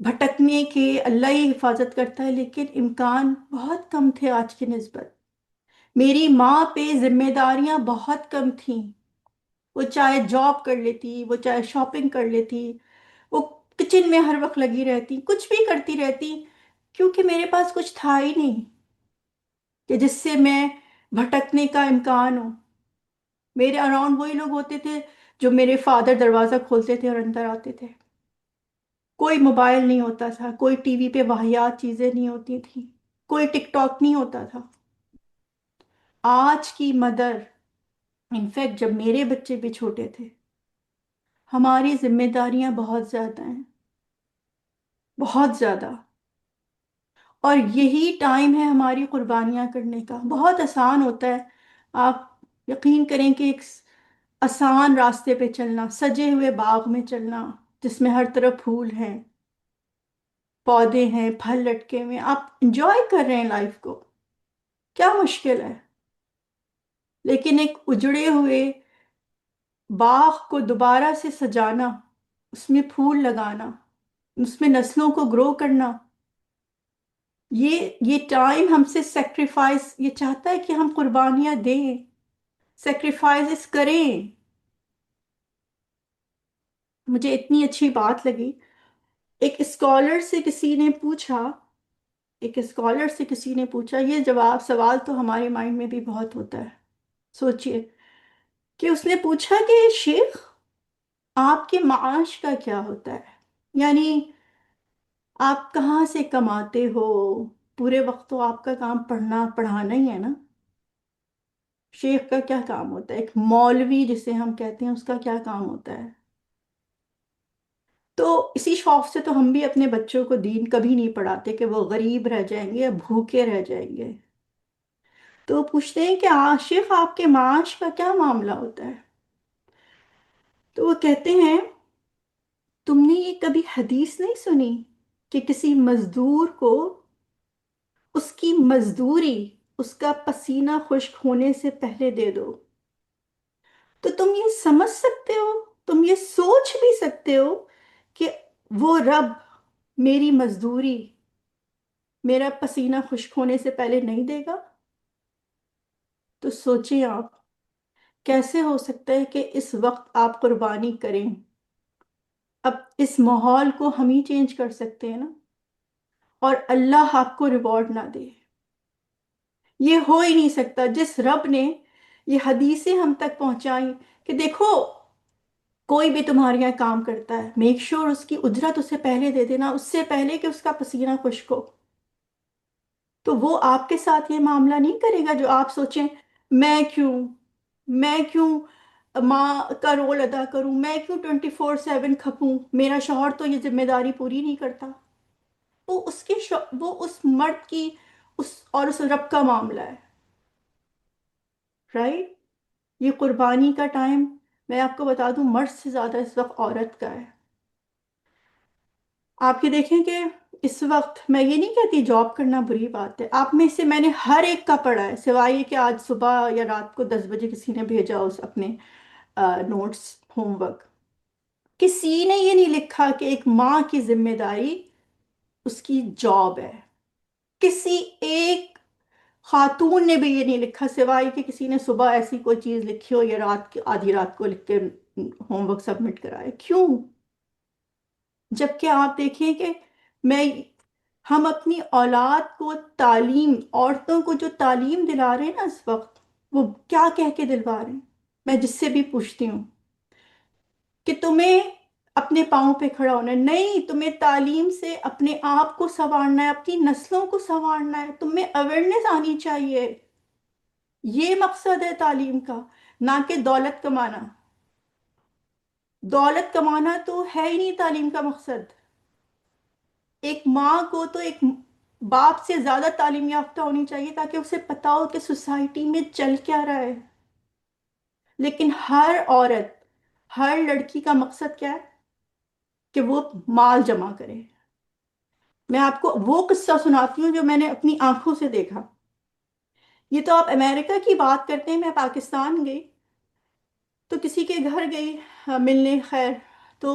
بھٹکنے کے اللہ ہی حفاظت کرتا ہے، لیکن امکان بہت کم تھے آج کی نسبت. میری ماں پہ ذمہ داریاں بہت کم تھیں. وہ چاہے جاب کر لیتی، وہ چاہے شاپنگ کر لیتی، وہ کچن میں ہر وقت لگی رہتی، کچھ بھی کرتی رہتی، کیونکہ میرے پاس کچھ تھا ہی نہیں کہ جس سے میں بھٹکنے کا امکان ہو. میرے اراؤنڈ وہی لوگ ہوتے تھے جو میرے فادر دروازہ کھولتے تھے اور اندر آتے تھے. کوئی موبائل نہیں ہوتا تھا، کوئی ٹی وی پہ واہیات چیزیں نہیں ہوتی تھیں، کوئی ٹک ٹاک نہیں ہوتا تھا. آج کی مدر، انفیکٹ جب میرے بچے بھی چھوٹے تھے، ہماری ذمہ داریاں بہت زیادہ ہیں، بہت زیادہ. اور یہی ٹائم ہے ہماری قربانیاں کرنے کا. بہت آسان ہوتا ہے، آپ یقین کریں کہ ایک آسان راستے پہ چلنا، سجے ہوئے باغ میں چلنا جس میں ہر طرف پھول ہیں، پودے ہیں، پھل لٹکے ہوئے، آپ انجوائے کر رہے ہیں لائف کو. کیا مشکل ہے؟ لیکن ایک اجڑے ہوئے باغ کو دوبارہ سے سجانا، اس میں پھول لگانا، اس میں نسلوں کو گرو کرنا، یہ ٹائم ہم سے سیکریفائس، یہ چاہتا ہے کہ ہم قربانیاں دیں، سیکریفائسز کریں. مجھے اتنی اچھی بات لگی. ایک اسکالر سے کسی نے پوچھا، یہ جواب سوال تو ہمارے مائنڈ میں بھی بہت ہوتا ہے. سوچئے کہ اس نے پوچھا کہ شیخ آپ کے معاش کا کیا ہوتا ہے؟ یعنی آپ کہاں سے کماتے ہو؟ پورے وقت تو آپ کا کام پڑھنا پڑھانا ہی ہے نا. شیخ کا کیا کام ہوتا ہے؟ ایک مولوی جسے ہم کہتے ہیں اس کا کیا کام ہوتا ہے؟ تو اسی شوق سے تو ہم بھی اپنے بچوں کو دین کبھی نہیں پڑھاتے کہ وہ غریب رہ جائیں گے یا بھوکے رہ جائیں گے. تو پوچھتے ہیں کہ شیخ آپ کے معاش کا کیا معاملہ ہوتا ہے؟ تو وہ کہتے ہیں تم نے یہ کبھی حدیث نہیں سنی کہ کسی مزدور کو اس کی مزدوری اس کا پسینہ خشک ہونے سے پہلے دے دو؟ تو تم یہ سمجھ سکتے ہو، تم یہ سوچ بھی سکتے ہو کہ وہ رب میری مزدوری، میرا پسینہ خشک ہونے سے پہلے نہیں دے گا؟ تو سوچیں آپ کیسے ہو سکتا ہے کہ اس وقت آپ قربانی کریں. اب اس ماحول کو ہم ہی چینج کر سکتے ہیں نا، اور اللہ آپ کو ریوارڈ نہ دے. یہ ہو ہی نہیں سکتا. جس رب نے یہ حدیثیں ہم تک پہنچائی کہ دیکھو کوئی بھی تمہارے یہاں کام کرتا ہے، میک شور اس کی اجرت اسے پہلے دے دینا، اس سے پہلے کہ اس کا پسینہ خشک ہو. تو وہ آپ کے ساتھ یہ معاملہ نہیں کرے گا جو آپ سوچیں میں کیوں ماں کا رول ادا کروں، میں کیوں 24/7 کھپوں، میرا شوہر تو یہ ذمہ داری پوری نہیں کرتا. وہ اس مرد کی اور اس رب کا معاملہ ہے. رائٹ؟ یہ قربانی کا ٹائم میں آپ کو بتا دوں مرد سے زیادہ اس وقت عورت کا ہے. آپ یہ دیکھیں کہ اس وقت میں یہ نہیں کہتی جاب کرنا بری بات ہے، آپ میں سے میں نے ہر ایک کا پڑھا ہے، سوائے یہ کہ آج صبح یا رات کو 10 بجے کسی نے بھیجا اس اپنے نوٹس ہوم ورک. کسی نے یہ نہیں لکھا کہ ایک ماں کی ذمہ داری اس کی جاب ہے. کسی ایک خاتون نے بھی یہ نہیں لکھا سوائے کہ کسی نے صبح ایسی کوئی چیز لکھی ہو یا آدھی رات کو لکھ کے ہوم ورک سبمٹ کرائے. کیوں؟ جبکہ آپ دیکھیں کہ ہم اپنی اولاد کو تعلیم، عورتوں کو جو تعلیم دلا رہے ہیں نا اس وقت، وہ کیا کہہ کے دلوا رہے ہیں؟ میں جس سے بھی پوچھتی ہوں کہ تمہیں اپنے پاؤں پہ کھڑا ہونا ہے، نہیں، تمہیں تعلیم سے اپنے آپ کو سنوارنا ہے، اپنی نسلوں کو سنوارنا ہے، تمہیں اویئرنیس آنی چاہیے. یہ مقصد ہے تعلیم کا، نہ کہ دولت کمانا. دولت کمانا تو ہے ہی نہیں تعلیم کا مقصد. ایک ماں کو تو ایک باپ سے زیادہ تعلیم یافتہ ہونی چاہیے تاکہ اسے پتا ہو کہ سوسائٹی میں چل کیا رہا ہے. لیکن ہر عورت، ہر لڑکی کا مقصد کیا ہے؟ کہ وہ مال جمع کرے. میں آپ کو وہ قصہ سناتی ہوں جو میں نے اپنی آنکھوں سے دیکھا. یہ تو آپ امریکہ کی بات کرتے ہیں، میں پاکستان گئی تو کسی کے گھر گئی ملنے. خیر تو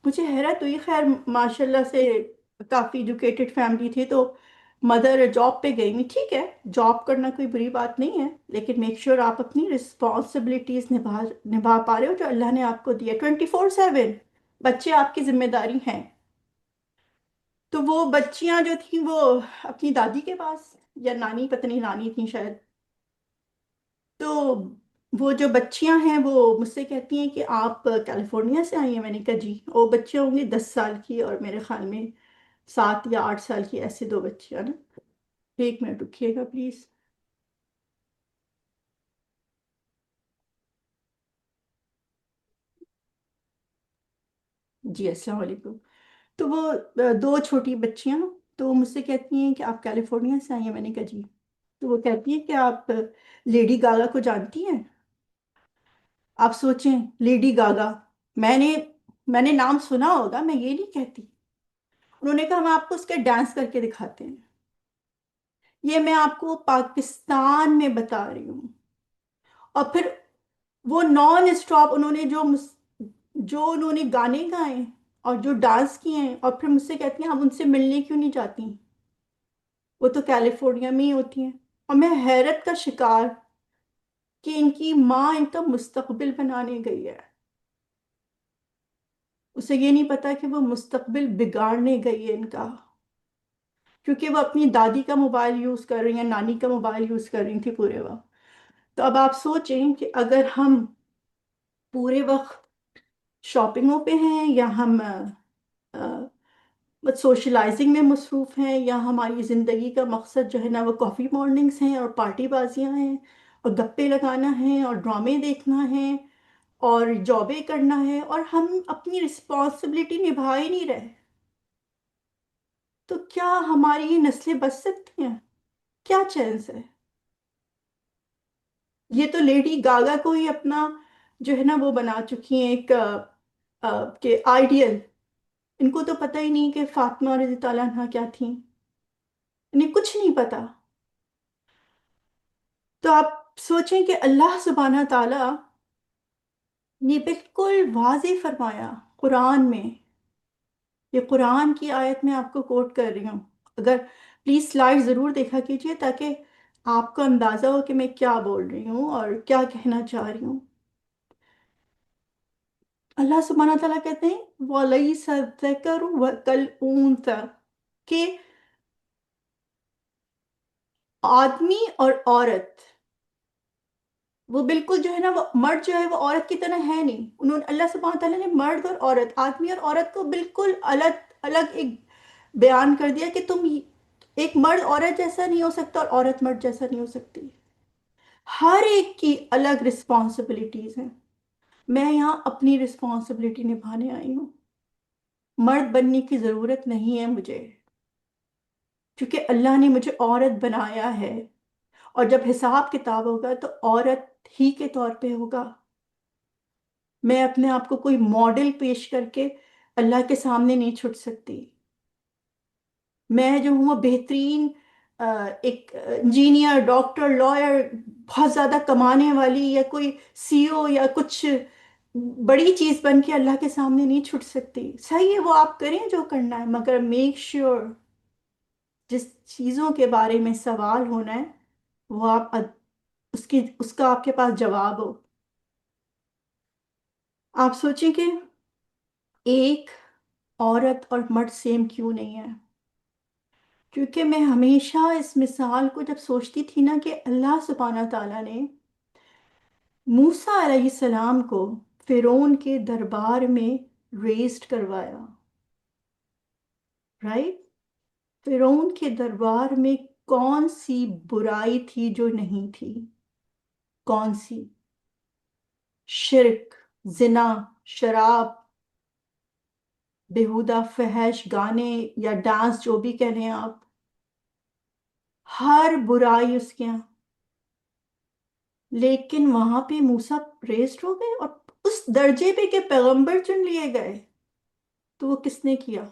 مجھے حیرت ہوئی. خیر ماشاء اللہ سے کافی ایجوکیٹڈ فیملی تھی، تو مدر جاب پہ گئی ہوئی. ٹھیک ہے، جاب کرنا کوئی بری بات نہیں ہے، لیکن میک شیور آپ اپنی رسپانسبلٹیز نبھا پا رہے ہو جو اللہ نے آپ کو دیا. 24/7 بچے آپ کی ذمہ داری ہیں. تو وہ بچیاں جو تھیں وہ اپنی دادی کے پاس، یا نانی، پتہ نہیں نانی تھیں شاید. تو وہ جو بچیاں ہیں وہ مجھ سے کہتی ہیں کہ آپ کیلیفورنیا سے آئی ہیں. میں نے کہا جی. وہ بچیاں ہوں گی 10 سال کی اور میرے خیال میں 7 یا 8 سال کی، ایسے دو بچیاں نا. 1 منٹ رکیے گا پلیز. جی السلام علیکم. تو وہ دو چھوٹی بچیاں، تو وہ مجھ سے کہتی ہیں کہ آپ کیلیفورنیا سے آئی ہیں. میں نے کہا جی. تو وہ کہتی ہے کہ آپ لیڈی گاگا کو جانتی ہیں. آپ سوچیں، لیڈی گاگا، میں نے میں نے نام سنا ہوگا، میں یہ نہیں کہتی. انہوں نے کہا ہم آپ کو اس کے ڈانس کر کے دکھاتے ہیں. یہ میں آپ کو پاکستان میں بتا رہی ہوں. اور پھر وہ نان اسٹاپ انہوں نے جو انہوں نے گانے گائے اور جو ڈانس کیے ہیں، اور پھر مجھ سے کہتی ہیں ہم ان سے ملنے کیوں نہیں جاتی، وہ تو کیلیفورنیا میں ہی ہوتی ہیں. اور میں حیرت کا شکار کہ ان کی ماں ان کا مستقبل بنانے گئی ہے. اسے یہ نہیں پتا کہ وہ مستقبل بگاڑنے گئی ہے ان کا، کیونکہ وہ اپنی دادی کا موبائل یوز کر رہی ہیں، نانی کا موبائل یوز کر رہی تھی پورے وقت. تو اب آپ سوچیں کہ اگر ہم پورے وقت شاپنگوں پہ ہیں، یا ہم سوشلائزنگ میں مصروف ہیں، یا ہماری زندگی کا مقصد جو ہے نا وہ کافی مارننگز ہیں اور پارٹی بازیاں ہیں اور گپے لگانا ہے اور ڈرامے دیکھنا ہے اور جابیں کرنا ہے، اور ہم اپنی رسپانسبلٹی نبھا ہی نہیں رہے، تو کیا ہماری یہ نسلیں بچ سکتی ہیں؟ کیا چانس ہے؟ یہ تو لیڈی گاگا کو ہی اپنا جو ہے نا وہ بنا چکی ہیں ایک کہ آئیڈیل. ان کو تو پتہ ہی نہیں کہ فاطمہ رضی اللہ عنہا کیا تھیں، انہیں کچھ نہیں پتا. تو آپ سوچیں کہ اللہ سبحانہ تعالیٰ نے بالکل واضح فرمایا قرآن میں. یہ قرآن کی آیت میں آپ کو کوٹ کر رہی ہوں. اگر پلیز سلائڈ ضرور دیکھا کیجئے تاکہ آپ کو اندازہ ہو کہ میں کیا بول رہی ہوں اور کیا کہنا چاہ رہی ہوں. اللہ سبحانہ تعالیٰ کہتے ہیں وَلَيْسَ الذَّكَرُ كَالْأُنثَى، کہ آدمی اور عورت وہ بالکل جو ہے نا وہ مرد جو ہے وہ عورت کی طرح ہے نہیں. اللہ سبحانہ تعالیٰ نے مرد اور عورت، آدمی اور عورت کو بالکل الگ الگ ایک بیان کر دیا کہ تم ایک مرد عورت جیسا نہیں ہو سکتا اور عورت مرد جیسا نہیں ہو سکتی. ہر ایک کی الگ رسپانسبلٹیز ہیں. میں یہاں اپنی رسپانسبلٹی نبھانے آئی ہوں. مرد بننے کی ضرورت نہیں ہے مجھے، کیونکہ اللہ نے مجھے عورت بنایا ہے، اور جب حساب کتاب ہوگا تو عورت ہی کے طور پہ ہوگا. میں اپنے آپ کو کوئی ماڈل پیش کر کے اللہ کے سامنے نہیں چھٹ سکتی. میں جو ہوں وہ بہترین ایک انجینئر، ڈاکٹر، لائر، بہت زیادہ کمانے والی، یا کوئی CEO یا کچھ بڑی چیز بن کے اللہ کے سامنے نہیں چھٹ سکتی. صحیح ہے، وہ آپ کریں جو کرنا ہے، مگر میک شیور جس چیزوں کے بارے میں سوال ہونا ہے وہ آپ اس کا آپ کے پاس جواب ہو. آپ سوچیں کہ ایک عورت اور مرد سیم کیوں نہیں ہے؟ کیونکہ میں ہمیشہ اس مثال کو جب سوچتی تھی نا کہ اللہ سبحانہ تعالیٰ نے موسیٰ علیہ السلام کو فرعون کے دربار میں ریزڈ کروایا، رائٹ؟ فرعون کے دربار میں کون سی برائی تھی جو نہیں تھی؟ کون سی؟ شرک، زنا، شراب، بیہودہ فحش گانے یا ڈانس، جو بھی کہہ لیں آپ، ہر برائی اس کے یہاں. لیکن وہاں پہ موسیٰ ریزڈ ہو گئے اور اس درجے پہ کہ پیغمبر چن لیے گئے. تو وہ کس نے کیا؟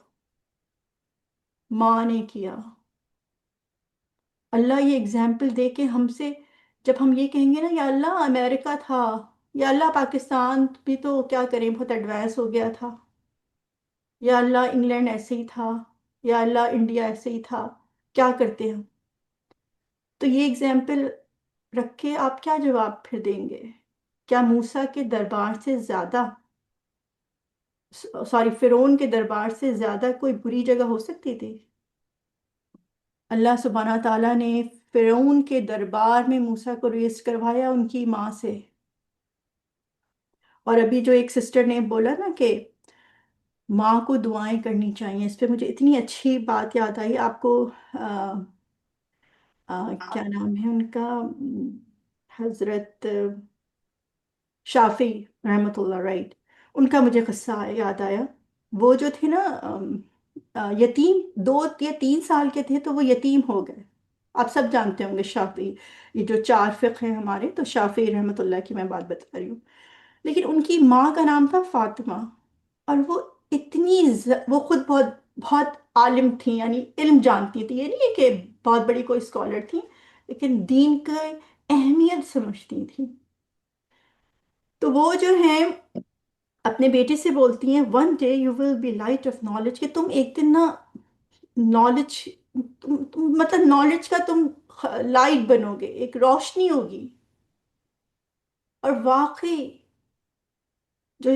ماں نے کیا۔ اللہ یہ اگزامپل دے کے ہم سے، جب ہم یہ کہیں گے نا یا اللہ امریکہ تھا، یا اللہ پاکستان بھی تو کیا کریں بہت ایڈوانس ہو گیا تھا، یا اللہ انگلینڈ ایسے ہی تھا، یا اللہ انڈیا ایسے ہی تھا، کیا کرتے ہم؟ تو یہ اگزامپل رکھ کے آپ کیا جواب پھر دیں گے؟ کیا موسیٰ کے دربار سے زیادہ، سوری فرعون کے دربار سے زیادہ کوئی بری جگہ ہو سکتی تھی؟ اللہ سبحانہ تعالیٰ نے فرعون کے دربار میں موسیٰ کو ریز کروایا ان کی ماں سے۔ اور ابھی جو ایک سسٹر نے بولا نا کہ ماں کو دعائیں کرنی چاہیے، اس پہ مجھے اتنی اچھی بات یاد آئی۔ آپ کو کیا نام ہے ان کا، حضرت شافی رحمۃ اللہ، رائٹ، ان کا مجھے قصہ یاد آیا۔ وہ جو تھے نا یتیم، 2 یا 3 سال کے تھے تو وہ یتیم ہو گئے۔ آپ سب جانتے ہوں گے شافی، یہ جو 4 فقہ ہیں ہمارے، تو شافی رحمۃ اللہ کی میں بات بتا رہی ہوں۔ لیکن ان کی ماں کا نام تھا فاطمہ، اور وہ وہ خود بہت بہت عالم تھیں، یعنی علم جانتی تھی، یہ نہیں ہے کہ بہت بڑی کوئی اسکالر تھیں، لیکن دین کی اہمیت سمجھتی تھیں۔ تو وہ جو ہیں اپنے بیٹے سے بولتی ہیں one day you will be light of knowledge, کہ تم ایک دن نا نالج، مطلب نالج کا تم لائٹ بنو گے، ایک روشنی ہوگی۔ اور واقعی جو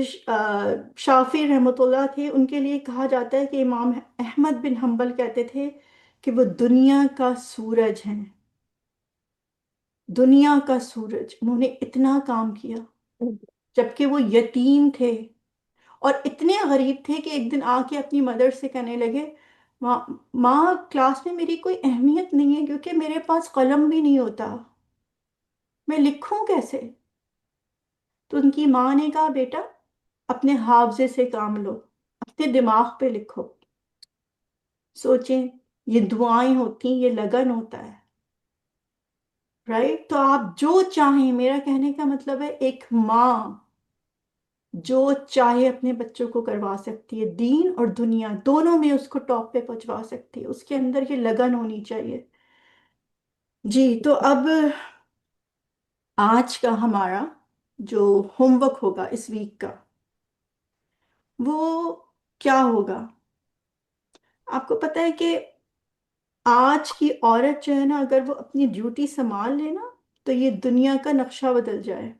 شافی رحمۃ اللہ تھے، ان کے لیے کہا جاتا ہے کہ امام احمد بن حنبل کہتے تھے کہ وہ دنیا کا سورج ہیں، دنیا کا سورج۔ انہوں نے اتنا کام کیا جبکہ وہ یتیم تھے، اور اتنے غریب تھے کہ ایک دن آ کے اپنی مدر سے کہنے لگے ماں، ماں کلاس میں میری کوئی اہمیت نہیں ہے کیونکہ میرے پاس قلم بھی نہیں ہوتا، میں لکھوں کیسے؟ تو ان کی ماں نے کہا بیٹا اپنے حافظے سے کام لو، اپنے دماغ پہ لکھو۔ سوچیں، یہ دعائیں ہوتی ہیں، یہ لگن ہوتا ہے، رائٹ؟ تو آپ جو چاہیں، میرا کہنے کا مطلب ہے ایک ماں جو چاہے اپنے بچوں کو کروا سکتی ہے، دین اور دنیا دونوں میں اس کو ٹاپ پہ پہنچوا سکتی ہے، اس کے اندر یہ لگن ہونی چاہیے۔ جی، تو اب آج کا ہمارا جو ہوم ورک ہوگا اس ویک کا، وہ کیا ہوگا؟ آپ کو پتہ ہے کہ آج کی عورت جو ہے نا، اگر وہ اپنی ڈیوٹی سنبھال لے نا، تو یہ دنیا کا نقشہ بدل جائے۔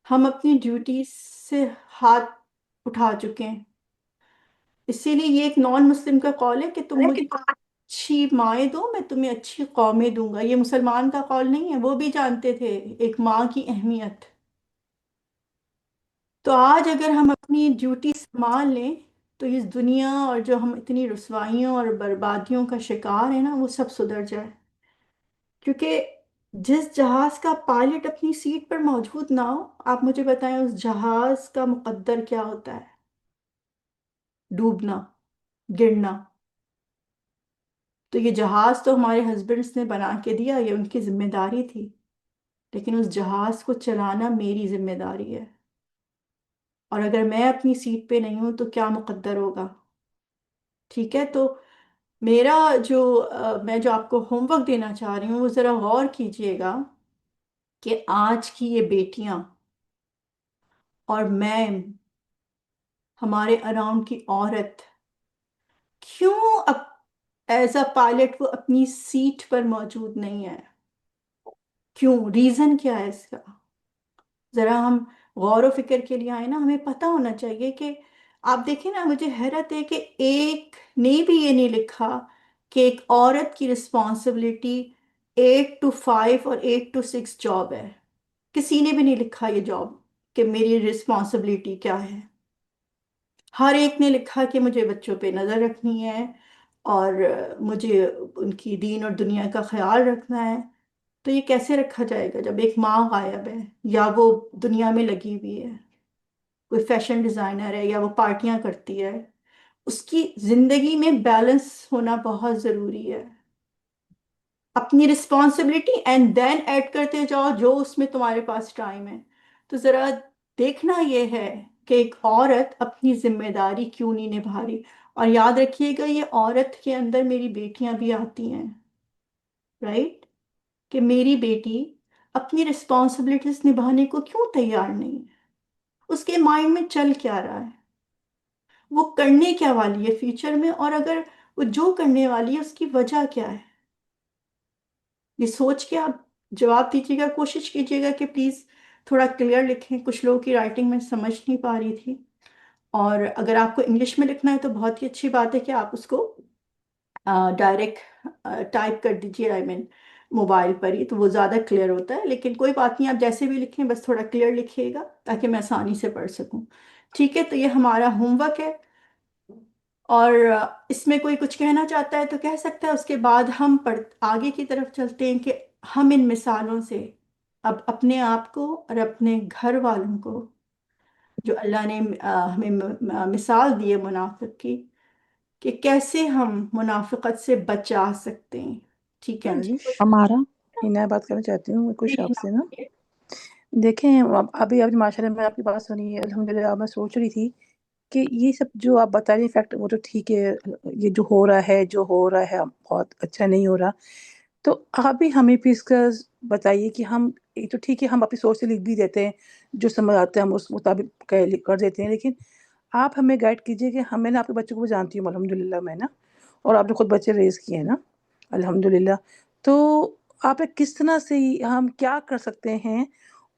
ہم اپنی ڈیوٹی سے ہاتھ اٹھا چکے ہیں، اسی لیے یہ ایک نان مسلم کا قول ہے کہ تم مجھے اچھی مائیں دو، میں تمہیں اچھی قومیں دوں گا۔ یہ مسلمان کا قول نہیں ہے، وہ بھی جانتے تھے ایک ماں کی اہمیت۔ تو آج اگر ہم اپنی ڈیوٹی سنبھال لیں تو اس دنیا اور جو ہم اتنی رسوائیوں اور بربادیوں کا شکار ہیں نا، وہ سب سدھر جائے۔ کیونکہ جس جہاز کا پائلٹ اپنی سیٹ پر موجود نہ ہو، آپ مجھے بتائیں اس جہاز کا مقدر کیا ہوتا ہے؟ ڈوبنا، گرنا۔ تو یہ جہاز تو ہمارے ہسبینڈس نے بنا کے دیا، یہ ان کی ذمہ داری تھی، لیکن اس جہاز کو چلانا میری ذمہ داری ہے، اور اگر میں اپنی سیٹ پہ نہیں ہوں تو کیا مقدر ہوگا؟ ٹھیک ہے؟ تو میرا میں جو آپ کو ہوم ورک دینا چاہ رہی ہوں، وہ ذرا غور کیجئے گا کہ آج کی یہ بیٹیاں اور میں، ہمارے اراؤنڈ کی عورت، کیوں ایز اے پائلٹ وہ اپنی سیٹ پر موجود نہیں ہے؟ کیوں؟ ریزن کیا ہے اس کا؟ ذرا ہم غور و فکر کے لیے آئے نا، ہمیں پتہ ہونا چاہیے کہ آپ دیکھیں نا، مجھے حیرت ہے کہ ایک نے بھی یہ نہیں لکھا کہ ایک عورت کی رسپانسبلٹی 8 to 5 اور 8 to 6 جاب ہے۔ کسی نے بھی نہیں لکھا یہ جاب کہ میری رسپانسبلٹی کیا ہے۔ ہر ایک نے لکھا کہ مجھے بچوں پہ نظر رکھنی ہے، اور مجھے ان کی دین اور دنیا کا خیال رکھنا ہے۔ تو یہ کیسے رکھا جائے گا جب ایک ماں غائب ہے، یا وہ دنیا میں لگی ہوئی ہے، کوئی فیشن ڈیزائنر ہے، یا وہ پارٹیاں کرتی ہے؟ اس کی زندگی میں بیلنس ہونا بہت ضروری ہے۔ اپنی رسپانسبلٹی اینڈ دین ایڈ کرتے جاؤ جو اس میں تمہارے پاس ٹائم ہے۔ تو ذرا دیکھنا یہ ہے کہ کہ ایک عورت اپنی ذمہ داری کیوں نہیں نبھا رہی. اور یاد رکھیے گا یہ عورت کے اندر میری بیٹیاں بھی آتی ہیں، رائٹ؟ کہ میری بیٹی اپنی رسپانسبلٹیز نبھانے کو کیوں تیار نہیں ہے، اس کے مائنڈ میں چل کیا رہا ہے، وہ کرنے کیا والی ہے فیوچر میں، اور اگر وہ جو کرنے والی ہے اس کی وجہ کیا ہے. یہ سوچ کے آپ جواب دیجیے گا. کوشش کیجیے گا کہ پلیز تھوڑا کلیئر لکھیں. کچھ لوگوں کی رائٹنگ میں سمجھ نہیں پا رہی تھی، اور اگر آپ کو انگلش میں لکھنا ہے تو بہت ہی اچھی بات ہے کہ آپ اس کو ڈائریکٹ ٹائپ کر دیجیے، آئی مین موبائل پر ہی، تو وہ زیادہ کلیئر ہوتا ہے. لیکن کوئی بات نہیں، آپ جیسے بھی لکھیں بس تھوڑا کلیئر لکھیے گا تاکہ میں آسانی سے پڑھ سکوں. ٹھیک ہے، تو یہ ہمارا ہوم ورک ہے، اور اس میں کوئی کچھ کہنا چاہتا ہے تو کہہ سکتا ہے. اس کے بعد ہم آگے کی طرف چلتے ہیں کہ ہم ان مثالوں سے اب اپنے آپ کو اور اپنے گھر والوں کو، جو اللہ نے ہمیں مثال دی ہے منافق کی، کہ کیسے ہم منافقت سے بچا سکتے ہیں. ٹھیک ہے جی؟ ہمارا میں بات کرنا چاہتی ہوں کچھ آپ سے نا. دیکھیں ابھی ماشاء اللہ میں آپ کی بات سنی ہے الحمدللہ. میں سوچ رہی تھی کہ یہ سب جو آپ بتا رہے ہیں فیکٹ وہ تو ٹھیک ہے، یہ جو ہو رہا ہے بہت اچھا نہیں ہو رہا. تو آپ بھی ہمیں بھی اس کا بتائیے کہ ہم یہ تو ٹھیک ہے ہم اپنی سوچ سے لکھ بھی دیتے ہیں، جو سمجھ آتے ہیں ہم اس مطابق کر دیتے ہیں، لیکن آپ ہمیں گائیڈ کیجیے کہ ہمیں نا آپ کے بچوں کو بھی جانتی ہوں الحمدللہ میں نا، اور آپ نے خود بچے ریز کیے ہیں نا الحمدللہ. تو آپ کس طرح سے ہم کیا کر سکتے ہیں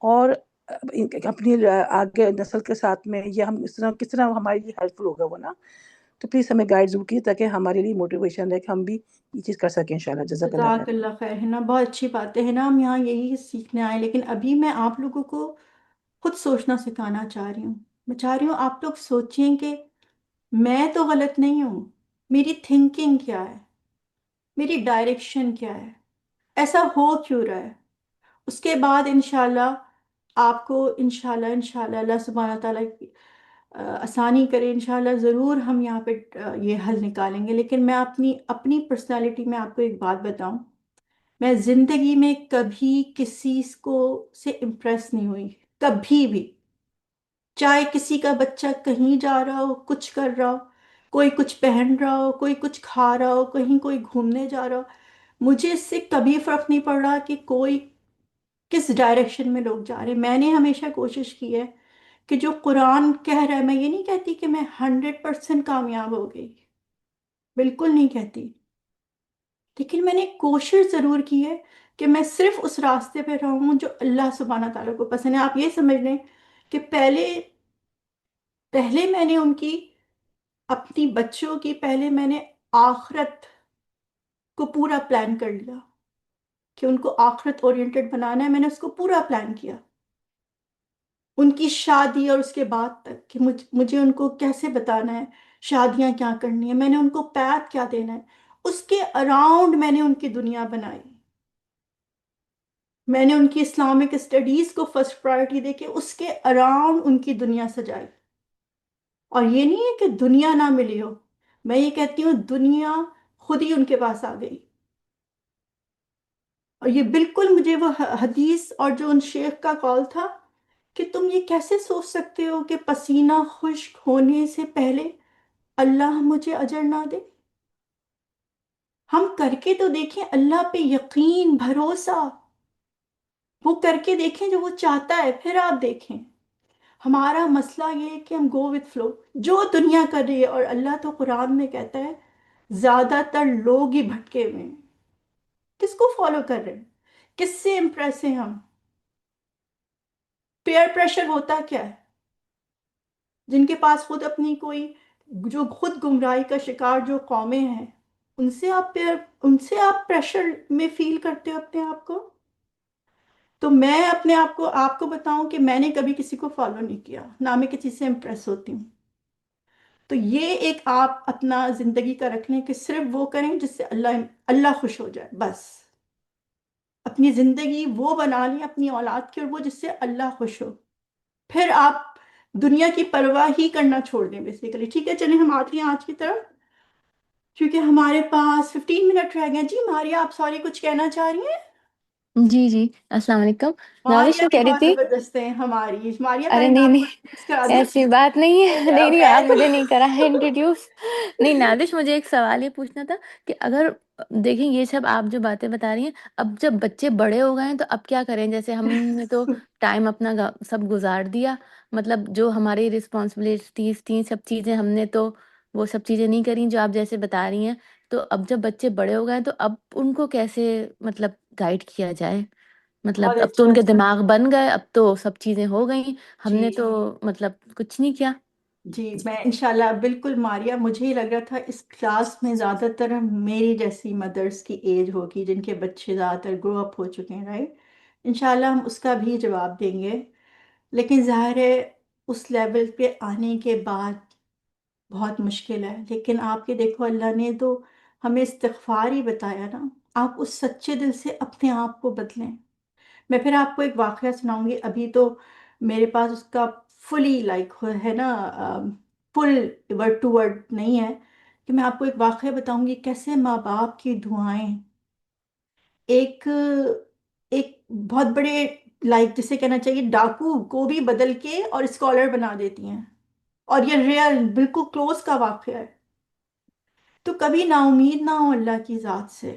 اور اپنی آگے نسل کے ساتھ میں، یا ہم کس طرح ہمارے لیے ہیلپ فل ہوگا وہ نا. تو پلیز ہمیں گائیڈ ضرور کیجیے تاکہ ہمارے لیے موٹیویشن رہے کہ ہم بھی یہ چیز کر سکیں انشاءاللہ. جزاک اللہ جزاک خیر. اللہ خیر. ہے نا، بہت اچھی باتیں ہیں نا، ہم یہاں یہی سیکھنے آئے. لیکن ابھی میں آپ لوگوں کو خود سوچنا سکھانا چاہ رہی ہوں. میں چاہ رہی ہوں آپ لوگ سوچیں کہ میں تو غلط نہیں ہوں، میری تھنکنگ کیا ہے، میری ڈائریکشن کیا ہے، ایسا ہو کیوں رہا ہے. اس کے بعد انشاءاللہ آپ کو انشاءاللہ اللہ سبحانہ تعالیٰ کی آسانی کرے، انشاءاللہ ضرور ہم یہاں پہ یہ حل نکالیں گے. لیکن میں اپنی پرسنالٹی میں آپ کو ایک بات بتاؤں، میں زندگی میں کبھی کسی کو سے امپریس نہیں ہوئی، کبھی بھی. چاہے کسی کا بچہ کہیں جا رہا ہو، کچھ کر رہا ہو، کوئی کچھ پہن رہا ہو، کوئی کچھ کھا رہا ہو، کہیں کوئی گھومنے جا رہا ہو، مجھے اس سے کبھی فرق نہیں پڑ رہا کہ کوئی کس ڈائریکشن میں لوگ جا رہے ہیں. میں نے ہمیشہ کوشش کی ہے کہ جو قرآن کہہ رہا ہے، میں یہ نہیں کہتی کہ میں 100% کامیاب ہو گئی، بالکل نہیں کہتی، لیکن میں نے کوشش ضرور کی ہے کہ میں صرف اس راستے پہ رہوں جو اللہ سبحانہ تعالیٰ کو پسند ہے. آپ یہ سمجھ لیں کہ پہلے میں نے ان کی، اپنی بچوں کی، پہلے میں نے آخرت کو پورا پلان کر لیا کہ ان کو آخرت اورینٹڈ بنانا ہے. میں نے اس کو پورا پلان کیا، ان کی شادی اور اس کے بعد تک کہ مجھے ان کو کیسے بتانا ہے، شادیاں کیا کرنی ہے، میں نے ان کو پیت کیا دینا ہے. اس کے اراؤنڈ میں نے ان کی دنیا بنائی. میں نے ان کی اسلامک اسٹڈیز کو فرسٹ پرائرٹی دے کے اس کے اراؤنڈ ان کی دنیا سجائی. اور یہ نہیں ہے کہ دنیا نہ ملی ہو، میں یہ کہتی ہوں دنیا خود ہی ان کے پاس آ گئی. اور یہ بالکل مجھے وہ حدیث اور جو ان شیخ کا قول تھا کہ تم یہ کیسے سوچ سکتے ہو کہ پسینہ خشک ہونے سے پہلے اللہ مجھے اجر نہ دے. ہم کر کے تو دیکھیں، اللہ پہ یقین، بھروسہ، وہ کر کے دیکھیں جو وہ چاہتا ہے، پھر آپ دیکھیں. ہمارا مسئلہ یہ ہے کہ ہم گو وتھ فلو، جو دنیا کر رہی ہے. اور اللہ تو قرآن میں کہتا ہے زیادہ تر لوگ ہی بھٹکے ہوئے ہیں. کس کو فالو کر رہے ہیں، کس سے امپریس ہیں ہم. پیئر پریشر ہوتا کیا ہے؟ جن کے پاس خود اپنی کوئی، جو خود گمراہی کا شکار جو قومیں ہیں، ان سے آپ پریشر میں فیل کرتے ہو اپنے آپ کو. تو میں اپنے آپ کو بتاؤں کہ میں نے کبھی کسی کو فالو نہیں کیا، نہ میں کسی سے امپریس ہوتی ہوں. تو یہ ایک آپ اپنا زندگی کا رکھ لیں کہ صرف وہ کریں جس سے اللہ خوش ہو جائے. بس اپنی زندگی وہ بنا لیں اپنی اولاد کی، اور وہ جس سے اللہ خوش ہو. پھر آپ دنیا کی پرواہ ہی کرنا چھوڑ دیں بیسیکلی. ٹھیک ہے، چلیں ہم آتے ہیں آج کی طرف، کیونکہ ہمارے پاس 15 منٹ رہ گئے. جی ماریا، آپ سوری کچھ کہنا چاہ رہی ہیں؟ جی جی السلام علیکم نازش ماریا میں بھی کہہ رہی بہت تھی زبردست ہے ہماری ماریا ارے پہلے میں نہیں آپ کو نہیں introduce کرا دوں ایسی بات نہیں ہے نہیں نہیں میں آپ تو مجھے نہیں کرا ہے انٹروڈیوس نہیں نازش مجھے ایک سوال یہ پوچھنا تھا کہ اگر دیکھیں یہ سب آپ جو باتیں بتا رہی ہیں اب جب بچے بڑے ہو گئے ہیں تو اب کیا کریں جیسے ہم نے تو ٹائم اپنا سب گزار دیا مطلب جو ہماری رسپانسبلٹیز تھیں سب چیزیں ہم نے تو وہ سب چیزیں نہیں کریں جو آپ جیسے بتا رہی ہیں تو اب جب بچے بڑے ہو گئے ہیں تو اب ان کو کیسے مطلب گائیڈ کیا جائے مطلب بہت اب تو اچھا ان کے دماغ بن گئے اب تو سب چیزیں ہو گئیں ہم جی نے تو مطلب کچھ نہیں کیا جی میں انشاءاللہ بالکل ماریا مجھے ہی لگ رہا تھا اس کلاس میں زیادہ تر میری جیسی مدرس کی ایج ہوگی جن کے بچے زیادہ تر گرو اپ ہو چکے ہیں رائٹ انشاءاللہ ہم اس کا بھی جواب دیں گے لیکن ظاہر ہے اس لیول پہ آنے کے بعد بہت مشکل ہے لیکن آپ کے دیکھو اللہ نے تو ہمیں استغفار ہی بتایا نا آپ اس سچے دل سے اپنے آپ کو بدلیں میں پھر آپ کو ایک واقعہ سناؤں گی ابھی تو میرے پاس اس کا فلی لائک ہے نا فل ورڈ ٹو ورڈ نہیں ہے کہ میں آپ کو ایک واقعہ بتاؤں گی کیسے ماں باپ کی دعائیں ایک ایک بہت بڑے لائک جسے کہنا چاہیے ڈاکو کو بھی بدل کے اور اسکالر بنا دیتی ہیں اور یہ ریئل بالکل کلوز کا واقعہ ہے تو کبھی نا امید نہ ہو اللہ کی ذات سے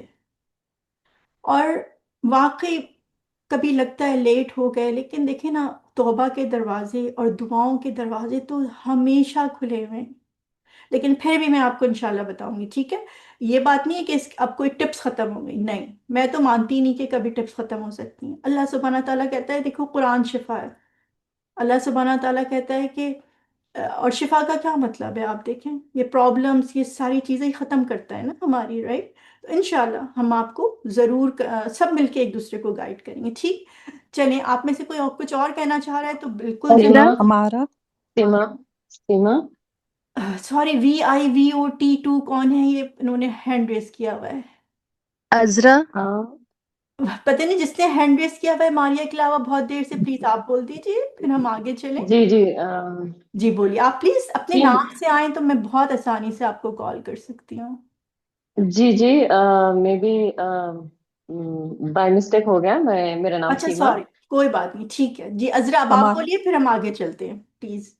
اور واقعی کبھی لگتا ہے لیٹ ہو گئے لیکن دیکھیں نا توبہ کے دروازے اور دعاؤں کے دروازے تو ہمیشہ کھلے ہوئے ہیں لیکن پھر بھی میں آپ کو انشاءاللہ بتاؤں گی ٹھیک ہے یہ بات نہیں ہے کہ اب کوئی ٹپس ختم ہو گئی نہیں میں تو مانتی ہی نہیں کہ کبھی ٹپس ختم ہو سکتی ہیں اللہ سبحانہ تعالیٰ کہتا ہے دیکھو قرآن شفا ہے اللہ سبحانہ تعالیٰ کہتا ہے کہ اور شفا کا کیا مطلب ہے آپ دیکھیں یہ پرابلمس یہ ساری چیزیں ختم کرتا ہے نا ہماری رائٹ تو انشاءاللہ ہم آپ کو ضرور سب مل کے ایک دوسرے کو گائیڈ کریں گے ٹھیک چلیں آپ میں سے کوئی اور کچھ اور کہنا چاہ رہا ہے تو بالکل سیما ہمارا سیما سیما سوری VIVOT2 کون ہے یہ انہوں نے ہینڈ ریز کیا ہوا ہے عذرا ہاں پتہ نہیں جس نے ہینڈ ریز کیا ہوا ہے ماریا کے علاوہ بہت دیر سے پلیز آپ بول دیجیے پھر ہم آگے چلیں جی جی جی بولیے آپ پلیز اپنے جی نام سے آئیں تو میں بہت آسانی سے آپ کو کال کر سکتی ہوں جی جی میں بھی بائی مسٹیک ہو گیا میرا نام اچھا سیما سوری کوئی بات نہیں ٹھیک ہے جی عذرا اب آپ ہمارا بولیے پھر ہم آگے چلتے ہیں پلیز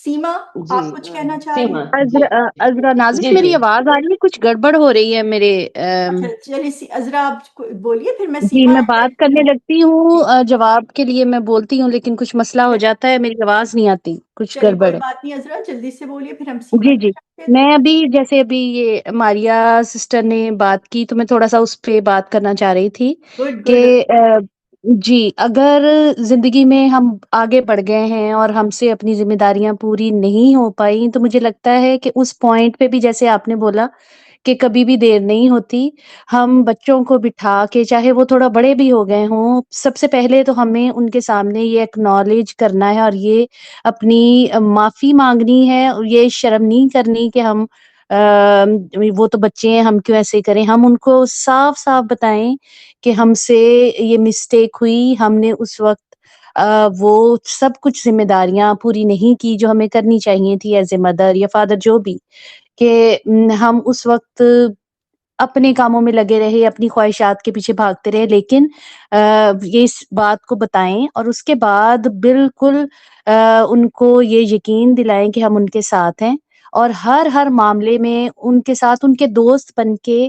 سیما جی آپ کچھ کہنا چاہ رہی سیما ہیں جی عذرا نازش جی میری جی آواز آ رہی ہے کچھ گڑبڑ ہو رہی ہے میرے اچھا چلیے عذرا آپ بولیے پھر میں جی سیما میں اینڈ بات دین پھر کرنے لگتی ہوں جی جواب کے لیے میں بولتی ہوں لیکن کچھ مسئلہ ہو جاتا ہے میری آواز نہیں آتی کچھ چلیے گڑبڑ کوئی ہے بات نہیں عذرا جلدی سے بولیے پھر ہم سیما جی پہ جی چلتے ہیں میں ابھی جیسے ابھی یہ ماریا سسٹر نے بات کی تو میں تھوڑا سا اس پہ بات کرنا چاہ رہی تھی گڈ کہ گڈ جی اگر زندگی میں ہم آگے بڑھ گئے ہیں اور ہم سے اپنی ذمہ داریاں پوری نہیں ہو پائی تو مجھے لگتا ہے کہ اس پوائنٹ پہ بھی جیسے آپ نے بولا کہ کبھی بھی دیر نہیں ہوتی ہم بچوں کو بٹھا کے چاہے وہ تھوڑا بڑے بھی ہو گئے ہوں سب سے پہلے تو ہمیں ان کے سامنے یہ ایکنالج کرنا ہے اور یہ اپنی معافی مانگنی ہے اور یہ شرم نہیں کرنی کہ ہم وہ تو بچے ہیں ہم کیوں ایسے کریں ہم ان کو صاف صاف بتائیں کہ ہم سے یہ مسٹیک ہوئی ہم نے اس وقت وہ سب کچھ ذمہ داریاں پوری نہیں کی جو ہمیں کرنی چاہیے تھی ایز اے مدر یا فادر جو بھی کہ ہم اس وقت اپنے کاموں میں لگے رہے اپنی خواہشات کے پیچھے بھاگتے رہے لیکن یہ اس بات کو بتائیں اور اس کے بعد بالکل ان کو یہ یقین دلائیں کہ ہم ان کے ساتھ ہیں اور ہر معاملے میں ان کے ساتھ ان کے دوست بن کے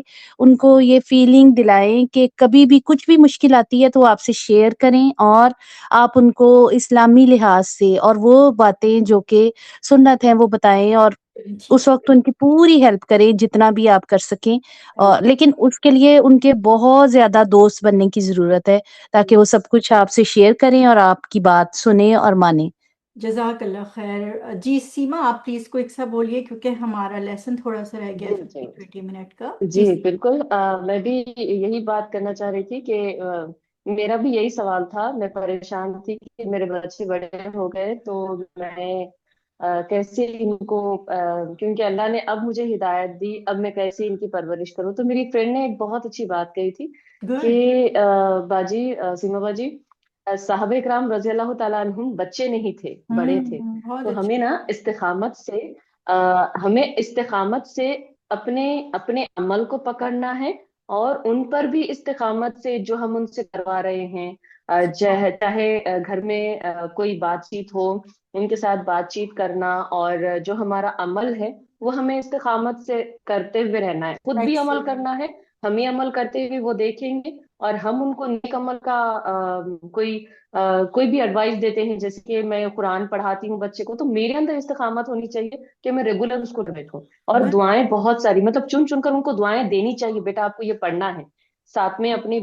ان کو یہ فیلنگ دلائیں کہ کبھی بھی کچھ بھی مشکل آتی ہے تو وہ آپ سے شیئر کریں اور آپ ان کو اسلامی لحاظ سے اور وہ باتیں جو کہ سنت ہیں وہ بتائیں اور اس وقت ان کی پوری ہیلپ کریں جتنا بھی آپ کر سکیں لیکن اس کے لیے ان کے بہت زیادہ دوست بننے کی ضرورت ہے تاکہ وہ سب کچھ آپ سے شیئر کریں اور آپ کی بات سنیں اور مانیں جزاک اللہ خیر جی سیما آپ پلیز کوئی سا بولیے کیونکہ ہمارا لیسن تھوڑا سا رہ گیا جی ہے جی 15-20 منٹ کا جی بالکل میں بھی یہی بات کرنا چاہ رہی تھی کہ میرا بھی یہی سوال تھا میں پریشان تھی کہ میرے بچے بڑے ہو گئے تو میں کیسے ان کو کیونکہ اللہ نے اب مجھے ہدایت دی اب میں کیسے ان کی پرورش کروں تو میری فرینڈ نے ایک بہت اچھی بات کہی تھی کہ گڈ باجی سیما باجی صحابہ کرام رضی اللہ تعالیٰ عنہم بچے نہیں تھے بڑے تھے بہت تو ہمیں اچھا نا ہمیں استقامت سے اپنے عمل کو پکڑنا ہے اور ان پر بھی استقامت سے جو ہم ان سے کروا رہے ہیں، چاہے گھر میں کوئی بات چیت ہو، ان کے ساتھ بات چیت کرنا، اور جو ہمارا عمل ہے وہ ہمیں استقامت سے کرتے ہوئے رہنا ہے، خود بھی عمل ایکسلنٹ. کرنا ہے، ہمیں عمل کرتے ہوئے وہ دیکھیں گے، اور ہم ان کو نیک عمل کا کوئی بھی ایڈوائس دیتے ہیں، جیسے کہ میں قرآن پڑھاتی ہوں بچے کو، تو میرے اندر استقامت ہونی چاہیے کہ میں ریگولر اس کو بیٹھوں، اور دعائیں بہت ساری، مطلب چن چن کر ان کو دعائیں دینی چاہیے، بیٹا آپ کو یہ پڑھنا ہے، ساتھ میں اپنی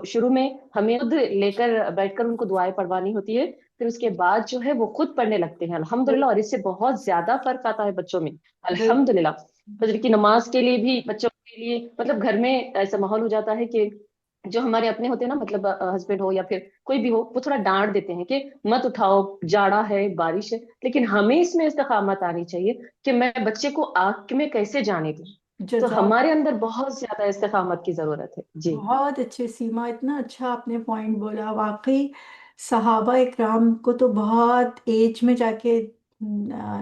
شروع میں ہمیں خود لے کر بیٹھ کر ان کو دعائیں پڑھوانی ہوتی ہے، پھر اس کے بعد جو ہے وہ خود پڑھنے لگتے ہیں الحمدللہ، اور اس سے بہت زیادہ فرق آتا ہے بچوں میں الحمدللہ۔ فجر کی نماز کے لیے بھی بچوں کے لیے، مطلب گھر میں ایسا ماحول ہو جاتا ہے کہ جو ہمارے اپنے ہوتے ہیں نا، مطلب ہسبینڈ ہو یا پھر کوئی بھی ہو، وہ تھوڑا ڈانٹ دیتے ہیں کہ مت اٹھاؤ، جاڑا ہے، بارش ہے، لیکن ہمیں اس میں استقامت آنی چاہیے کہ میں بچے کو آگ میں کیسے جانے دوں، تو جزاک. ہمارے اندر بہت زیادہ استقامت کی ضرورت ہے جی۔ بہت اچھے سیما، اتنا اچھا آپ نے پوائنٹ بولا. واقعی صحابہ اکرام کو تو بہت ایج میں جا کے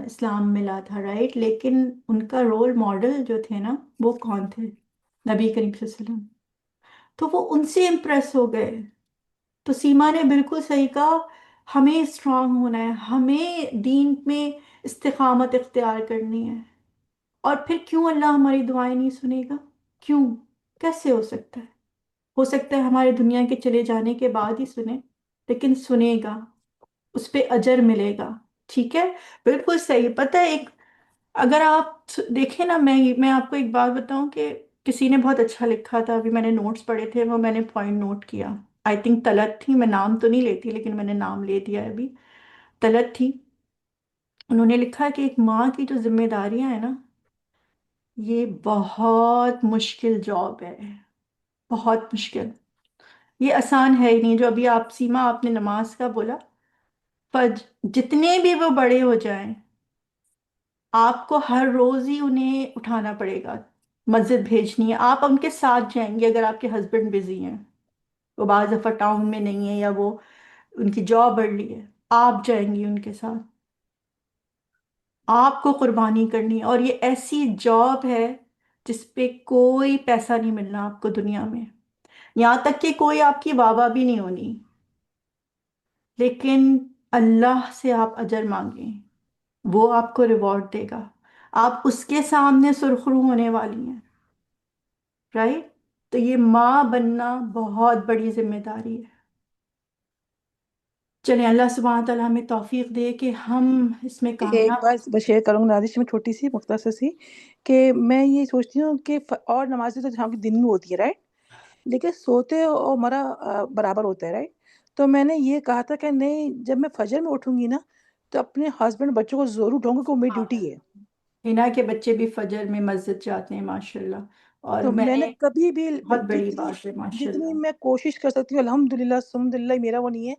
اسلام ملا تھا، رائٹ؟ لیکن ان کا رول ماڈل جو تھے نا، وہ کون تھے؟ نبی کریم صلی اللہ علیہ وسلم. تو وہ ان سے امپریس ہو گئے. تو سیما نے بالکل صحیح کہا، ہمیں اسٹرانگ ہونا ہے، ہمیں دین میں استقامت اختیار کرنی ہے. اور پھر کیوں اللہ ہماری دعائیں نہیں سنے گا؟ کیوں؟ کیسے ہو سکتا ہے؟ ہو سکتا ہے ہمارے دنیا کے چلے جانے کے بعد ہی سنے، لیکن سنے گا، اس پہ اجر ملے گا. ٹھیک ہے، بالکل صحیح. پتہ ہے، ایک اگر آپ دیکھیں نا، میں آپ کو ایک بات بتاؤں کہ کسی نے بہت اچھا لکھا تھا، ابھی میں نے نوٹس پڑھے تھے، وہ میں نے پوائنٹ نوٹ کیا. آئی تھنک طلعت تھی، میں نام تو نہیں لیتی لیکن میں نے نام لے دیا ہے ابھی. طلعت تھی. انہوں نے لکھا کہ ایک ماں کی جو ذمہ داریاں ہیں نا، یہ بہت مشکل جاب ہے، بہت مشکل. یہ آسان ہے ہی نہیں. جو ابھی آپ سیما، آپ نے نماز کا بولا، پر جتنے بھی وہ بڑے ہو جائیں، آپ کو ہر روز ہی انہیں اٹھانا پڑے گا، مسجد بھیجنی ہے، آپ ان کے ساتھ جائیں گے. اگر آپ کے ہسبینڈ بزی ہیں، وہ بعض دفعہ ٹاؤن میں نہیں ہے، یا وہ ان کی جاب ارلی ہے، آپ جائیں گی ان کے ساتھ. آپ کو قربانی کرنی ہے، اور یہ ایسی جاب ہے جس پہ کوئی پیسہ نہیں ملنا آپ کو دنیا میں، یہاں تک کہ کوئی آپ کی واہ واہ بھی نہیں ہونی. لیکن اللہ سے آپ اجر مانگیں، وہ آپ کو ریوارڈ دے گا. آپ اس کے سامنے سرخرو ہونے والی ہیں، رائٹ؟ تو یہ ماں بننا بہت بڑی ذمہ داری ہے. چلیں، اللہ سبحانہ تعالیٰ ہمیں توفیق دے کہ ہم اس میں ایک کامیاب. بات بس شیئر کروں گی نادش میں، چھوٹی سی مختصر سی، کہ میں یہ سوچتی ہوں کہ اور نمازیں تو ہم دن میں ہوتی ہے، رائٹ؟ لیکن سوتے اور مرا برابر ہوتا ہے، رائٹ؟ تو میں نے یہ کہا تھا کہ نہیں، جب میں فجر میں اٹھوں گی نا، تو اپنے ہسبینڈ بچوں کو ضرور اٹھاؤں گی، کہ وہ میری ڈیوٹی ہے. ہنا کے بچے بھی فجر میں مسجد جاتے ہیں ماشاءاللہ، اور تو میں میں نے نے کبھی بھی بہت بڑی جتنی بات ہے جتنی ماشاءاللہ. میں کوشش کر سکتی ہوں، الحمدللہ الحمدللہ میرا وہ نہیں ہے،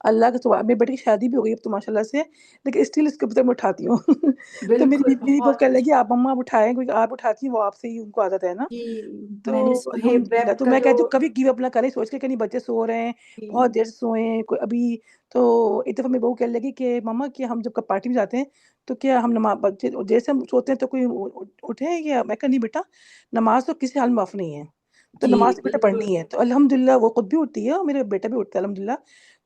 اللہ کا سبحان. میری بیٹی کی شادی بھی ہو گئی اب تو ماشاء اللہ سے، لیکن اسٹل اس کے اوپر میں اٹھاتی ہوں. تو میری بالکل، میری بہو بہت کہنے اچھا. لگی آپ مما آپ اٹھائیں، کیونکہ آپ اٹھاتی ہیں، وہ آپ سے ہی ان کو عادت ہے نا. جی، تو میں نے سہیب الحمدللہ، ویب تو کا میں جو کہتی ہوں کبھی گیو اپ نہ کریں، سوچ کے کہ نہیں بچے سو رہے ہیں، جی بہت دیر سے سوئے ہیں کوئی ابھی. تو ایک دفعہ میری بہو کہنے لگی کہ مما کہ ہم جب پارٹی میں جاتے ہیں تو کیا ہم نماز بچے جیسے ہم سوتے ہیں تو کوئی اٹھے، یا میں کہا نہیں بیٹا، نماز تو کسی حال میں معاف نہیں ہے، تو جی نماز تو بیٹا بالکل. پڑھنی ہے. تو الحمدللہ وہ خود بھی اٹھتی ہے، اور میرا بیٹا بھی اٹھتا ہے الحمدللہ.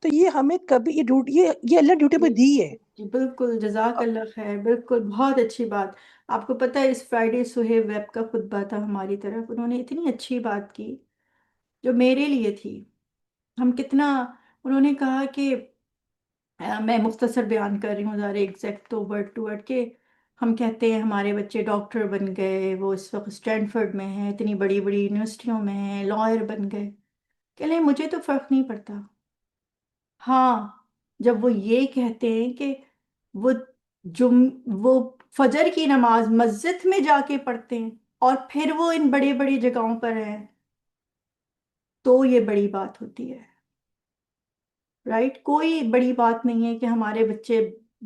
تو یہ ہمیں کبھی یہ ڈیوٹی، یہ اللہ ڈیوٹی جی میں دی ہے. جی بالکل، جزاک اللہ خیر. بالکل، بہت اچھی بات. آپ کو پتہ ہے اس فرائیڈے سہیب ویب کا خطبہ تھا ہماری طرف، انہوں نے اتنی اچھی بات کی جو میرے لیے تھی. ہم کتنا، انہوں نے کہا کہ میں مختصر بیان کر رہی ہوں، ذرا ایگزیکٹ تو ورڈ ٹو ورڈ، کہ ہم کہتے ہیں ہمارے بچے ڈاکٹر بن گئے، وہ اس وقت اسٹینفرڈ میں ہیں، اتنی بڑی بڑی یونیورسٹیوں میں ہیں، لائر بن گئے. کہ لیں مجھے تو فرق نہیں پڑتا. ہاں، جب وہ یہ کہتے ہیں کہ وہ جم وہ فجر کی نماز مسجد میں جا کے پڑھتے ہیں، اور پھر وہ ان بڑے بڑی جگہوں پر ہیں، تو یہ بڑی بات ہوتی ہے، رائٹ؟ کوئی بڑی بات نہیں ہے کہ ہمارے بچے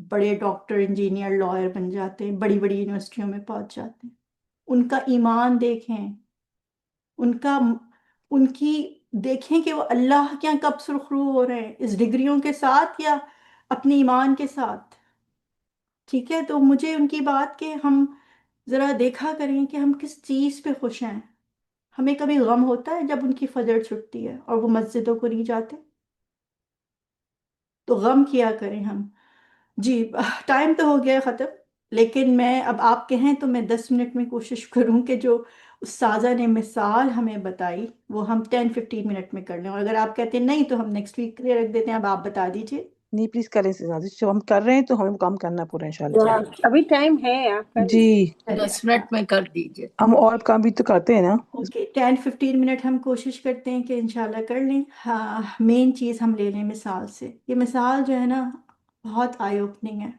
بڑے ڈاکٹر، انجینئر، لائر بن جاتے ہیں، بڑی بڑی یونیورسٹیوں میں پہنچ جاتے ہیں. ان کا ایمان دیکھیں، ان کا ان کی دیکھیں کہ وہ اللہ کے یہاں کب سرخرو ہو رہے ہیں، اس ڈگریوں کے ساتھ یا اپنے ایمان کے ساتھ. ٹھیک ہے، تو مجھے ان کی بات کہ ہم ذرا دیکھا کریں کہ ہم کس چیز پہ خوش ہیں. ہمیں کبھی غم ہوتا ہے جب ان کی فجر چھٹتی ہے اور وہ مسجدوں کو نہیں جاتے؟ تو غم کیا کریں ہم. جی ٹائم تو ہو گیا ختم، لیکن میں اب آپ کہیں تو میں 10 منٹ میں کوشش کروں کہ جو استاذہ نے مثال ہمیں بتائی وہ ہم 10-15 منٹ میں کر لیں، اور اگر آپ کہتے ہیں نہیں تو ہم نیکسٹ ویک کے لیے رکھ دیتے ہیں. اب آپ بتا دیجئے. نہیں پلیز کریں نازش، جو ہم کر رہے ہیں تو ہمیں کام کرنا پورا انشاءاللہ تعالی. ابھی ٹائم ہے، آپ کر لیں. جی چلے 10 منٹ میں کر دیجیے. ہم اور کام بھی تو کرتے ہیں نا. اوکے 10-15 منٹ ہم کوشش کرتے ہیں کہ انشاءاللہ کر لیں. ہاں مین چیز ہم لے لیں مثال سے. یہ مثال جو ہے نا بہت آئی اوپننگ ہے.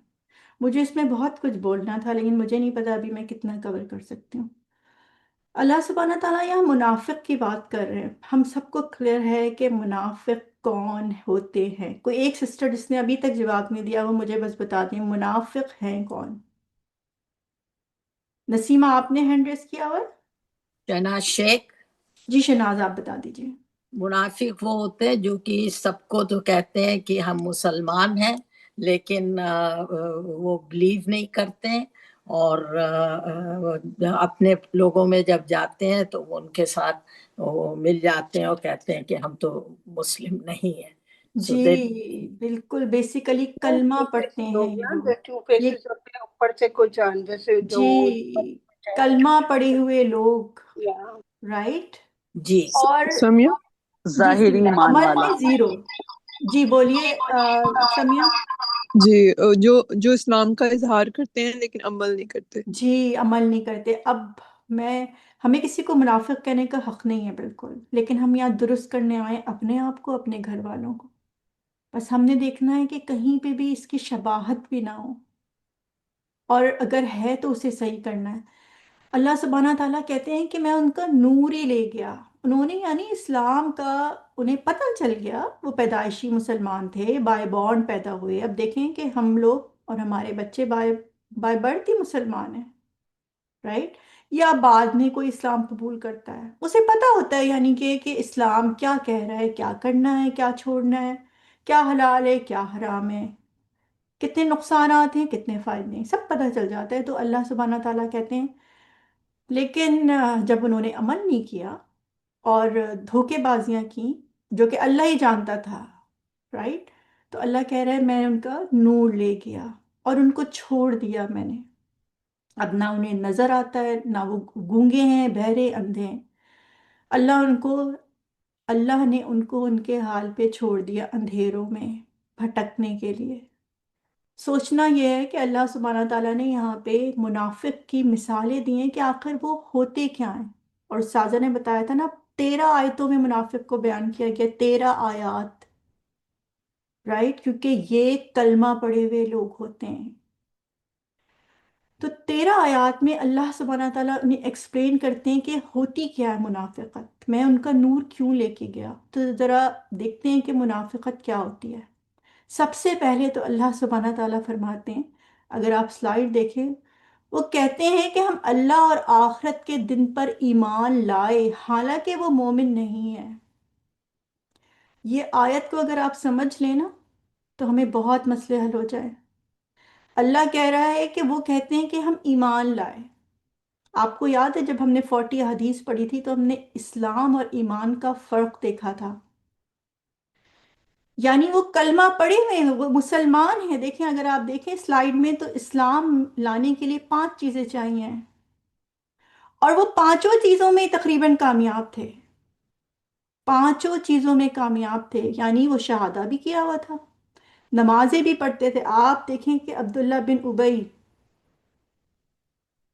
مجھے اس میں بہت کچھ بولنا تھا لیکن مجھے نہیں پتا ابھی میں کتنا کور کر سکتی ہوں. اللہ سبحانہ تعالیٰ یہاں منافق کی بات کر رہے ہیں. ہم سب کو کلیئر ہے کہ منافق کون ہوتے ہیں. کوئی ایک سسٹر جس نے ابھی تک جواب نہیں دیا وہ مجھے بس بتا دیں منافق ہیں کون. نسیمہ آپ نے ہینڈ ریس کیا ہوا ہے؟ شہناز شیخ. جی شہناز آپ بتا دیجیے. منافق وہ ہوتے ہیں جو کہ سب کو تو کہتے ہیں کہ ہم مسلمان ہیں لیکن وہ بلیو نہیں کرتے ہیں، اور اپنے لوگوں میں جب جاتے ہیں تو وہ ان کے ساتھ وہ مل جاتے ہیں اور کہتے ہیں کہ ہم تو مسلم نہیں ہیں. سو جی دیٹ بالکل بیسیکلی ٹو کلمہ پڑھتے فیسز ہو ہیں یہ گیا، لوگ. جو ٹو یہ فیسز ہوتے ہیں اوپر سے کچھ جیسے جو جی کلمہ پڑھے ہوئے لوگ رائٹ. جی. اور سمیہ جی ظاہری سمیہ ایمان عمل والا. میں زیرو. جی بولیے سمیہ. جی جو اسلام کا اظہار کرتے ہیں لیکن عمل نہیں کرتے. جی عمل نہیں کرتے. اب ہمیں کسی کو منافق کہنے کا حق نہیں ہے بالکل، لیکن ہم یہاں درست کرنے آئے اپنے آپ کو اپنے گھر والوں کو. بس ہم نے دیکھنا ہے کہ کہیں پہ بھی اس کی شباہت بھی نہ ہو، اور اگر ہے تو اسے صحیح کرنا ہے. اللہ سبحانہ تعالیٰ کہتے ہیں کہ میں ان کا نور ہی لے گیا. انہوں نے یعنی اسلام کا انہیں پتہ چل گیا. وہ پیدائشی مسلمان تھے، بائی بورن پیدا ہوئے. اب دیکھیں کہ ہم لوگ اور ہمارے بچے بائی برتھ ہی مسلمان ہیں رائٹ. یا بعد میں کوئی اسلام قبول کرتا ہے اسے پتہ ہوتا ہے یعنی کہ اسلام کیا کہہ رہا ہے، کیا کرنا ہے، کیا چھوڑنا ہے، کیا حلال ہے، کیا حرام ہے، کتنے نقصانات ہیں، کتنے فائدے ہیں، سب پتہ چل جاتا ہے. تو اللہ سبحانہ تعالیٰ کہتے ہیں لیکن جب انہوں نے عمل نہیں کیا اور دھوکے بازیاں کی جو کہ اللہ ہی جانتا تھا رائٹ، تو اللہ کہہ رہا ہے میں ان کا نور لے گیا اور ان کو چھوڑ دیا میں نے. اب نہ انہیں نظر آتا ہے، نہ وہ گونگے ہیں، بہرے، اندھے ہیں. اللہ نے ان کو ان کے حال پہ چھوڑ دیا اندھیروں میں بھٹکنے کے لیے. سوچنا یہ ہے کہ اللہ سبحانہ تعالیٰ نے یہاں پہ منافق کی مثالیں دی ہیں کہ آخر وہ ہوتے کیا ہیں. اور سازا نے بتایا تھا نا 13 آیتوں میں منافق کو بیان کیا گیا، 13 آیات رائٹ، کیونکہ یہ کلمہ پڑھے ہوئے لوگ ہوتے ہیں. تو 13 آیات میں اللہ سبحانہ تعالیٰ انہیں ایکسپلین کرتے ہیں کہ ہوتی کیا ہے منافقت، میں ان کا نور کیوں لے کے گیا. تو ذرا دیکھتے ہیں کہ منافقت کیا ہوتی ہے. سب سے پہلے تو اللہ سبحانہ تعالیٰ فرماتے ہیں، اگر آپ سلائیڈ دیکھیں، وہ کہتے ہیں کہ ہم اللہ اور آخرت کے دن پر ایمان لائے حالانکہ وہ مومن نہیں ہے. یہ آیت کو اگر آپ سمجھ لیں نا تو ہمیں بہت مسئلے حل ہو جائیں. اللہ کہہ رہا ہے کہ وہ کہتے ہیں کہ ہم ایمان لائے. آپ کو یاد ہے جب ہم نے 40 حدیث پڑھی تھی تو ہم نے اسلام اور ایمان کا فرق دیکھا تھا. یعنی وہ کلمہ پڑھے ہوئے ہیں، وہ مسلمان ہیں. دیکھیں اگر آپ دیکھیں سلائیڈ میں تو اسلام لانے کے لیے 5 چیزیں چاہیے اور وہ 5 چیزوں میں تقریباً کامیاب تھے. 5 چیزوں میں کامیاب تھے، یعنی وہ شہادہ بھی کیا ہوا تھا، نمازیں بھی پڑھتے تھے. آپ دیکھیں کہ عبداللہ بن ابی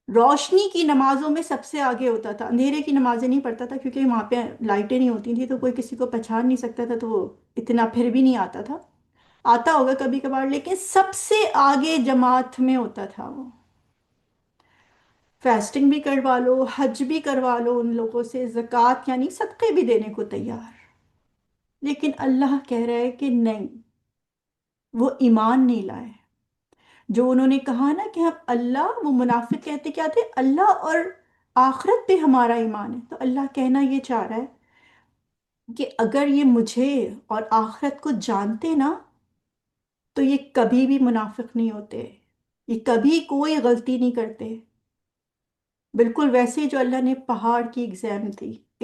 روشنی کی نمازوں میں سب سے آگے ہوتا تھا، اندھیرے کی نمازیں نہیں پڑھتا تھا کیونکہ وہاں پہ لائٹیں نہیں ہوتی تھیں تو کوئی کسی کو پہچان نہیں سکتا تھا، تو وہ اتنا پھر بھی نہیں آتا تھا. آتا ہوگا کبھی کبھار لیکن سب سے آگے جماعت میں ہوتا تھا. وہ فاسٹنگ بھی کروا لو، حج بھی کروا لو ان لوگوں سے، زکوٰۃ یعنی صدقے بھی دینے کو تیار. لیکن اللہ کہہ رہا ہے کہ نہیں، وہ ایمان نہیں لائے. جو انہوں نے کہا نا کہ ہم اللہ، وہ منافق کہتے کیا تھے، اللہ اور آخرت پہ ہمارا ایمان ہے. تو اللہ کہنا یہ چاہ رہا ہے کہ اگر یہ مجھے اور آخرت کو جانتے نا تو یہ کبھی بھی منافق نہیں ہوتے، یہ کبھی کوئی غلطی نہیں کرتے. بالکل ویسے جو اللہ نے پہاڑ کی ایگزام دی،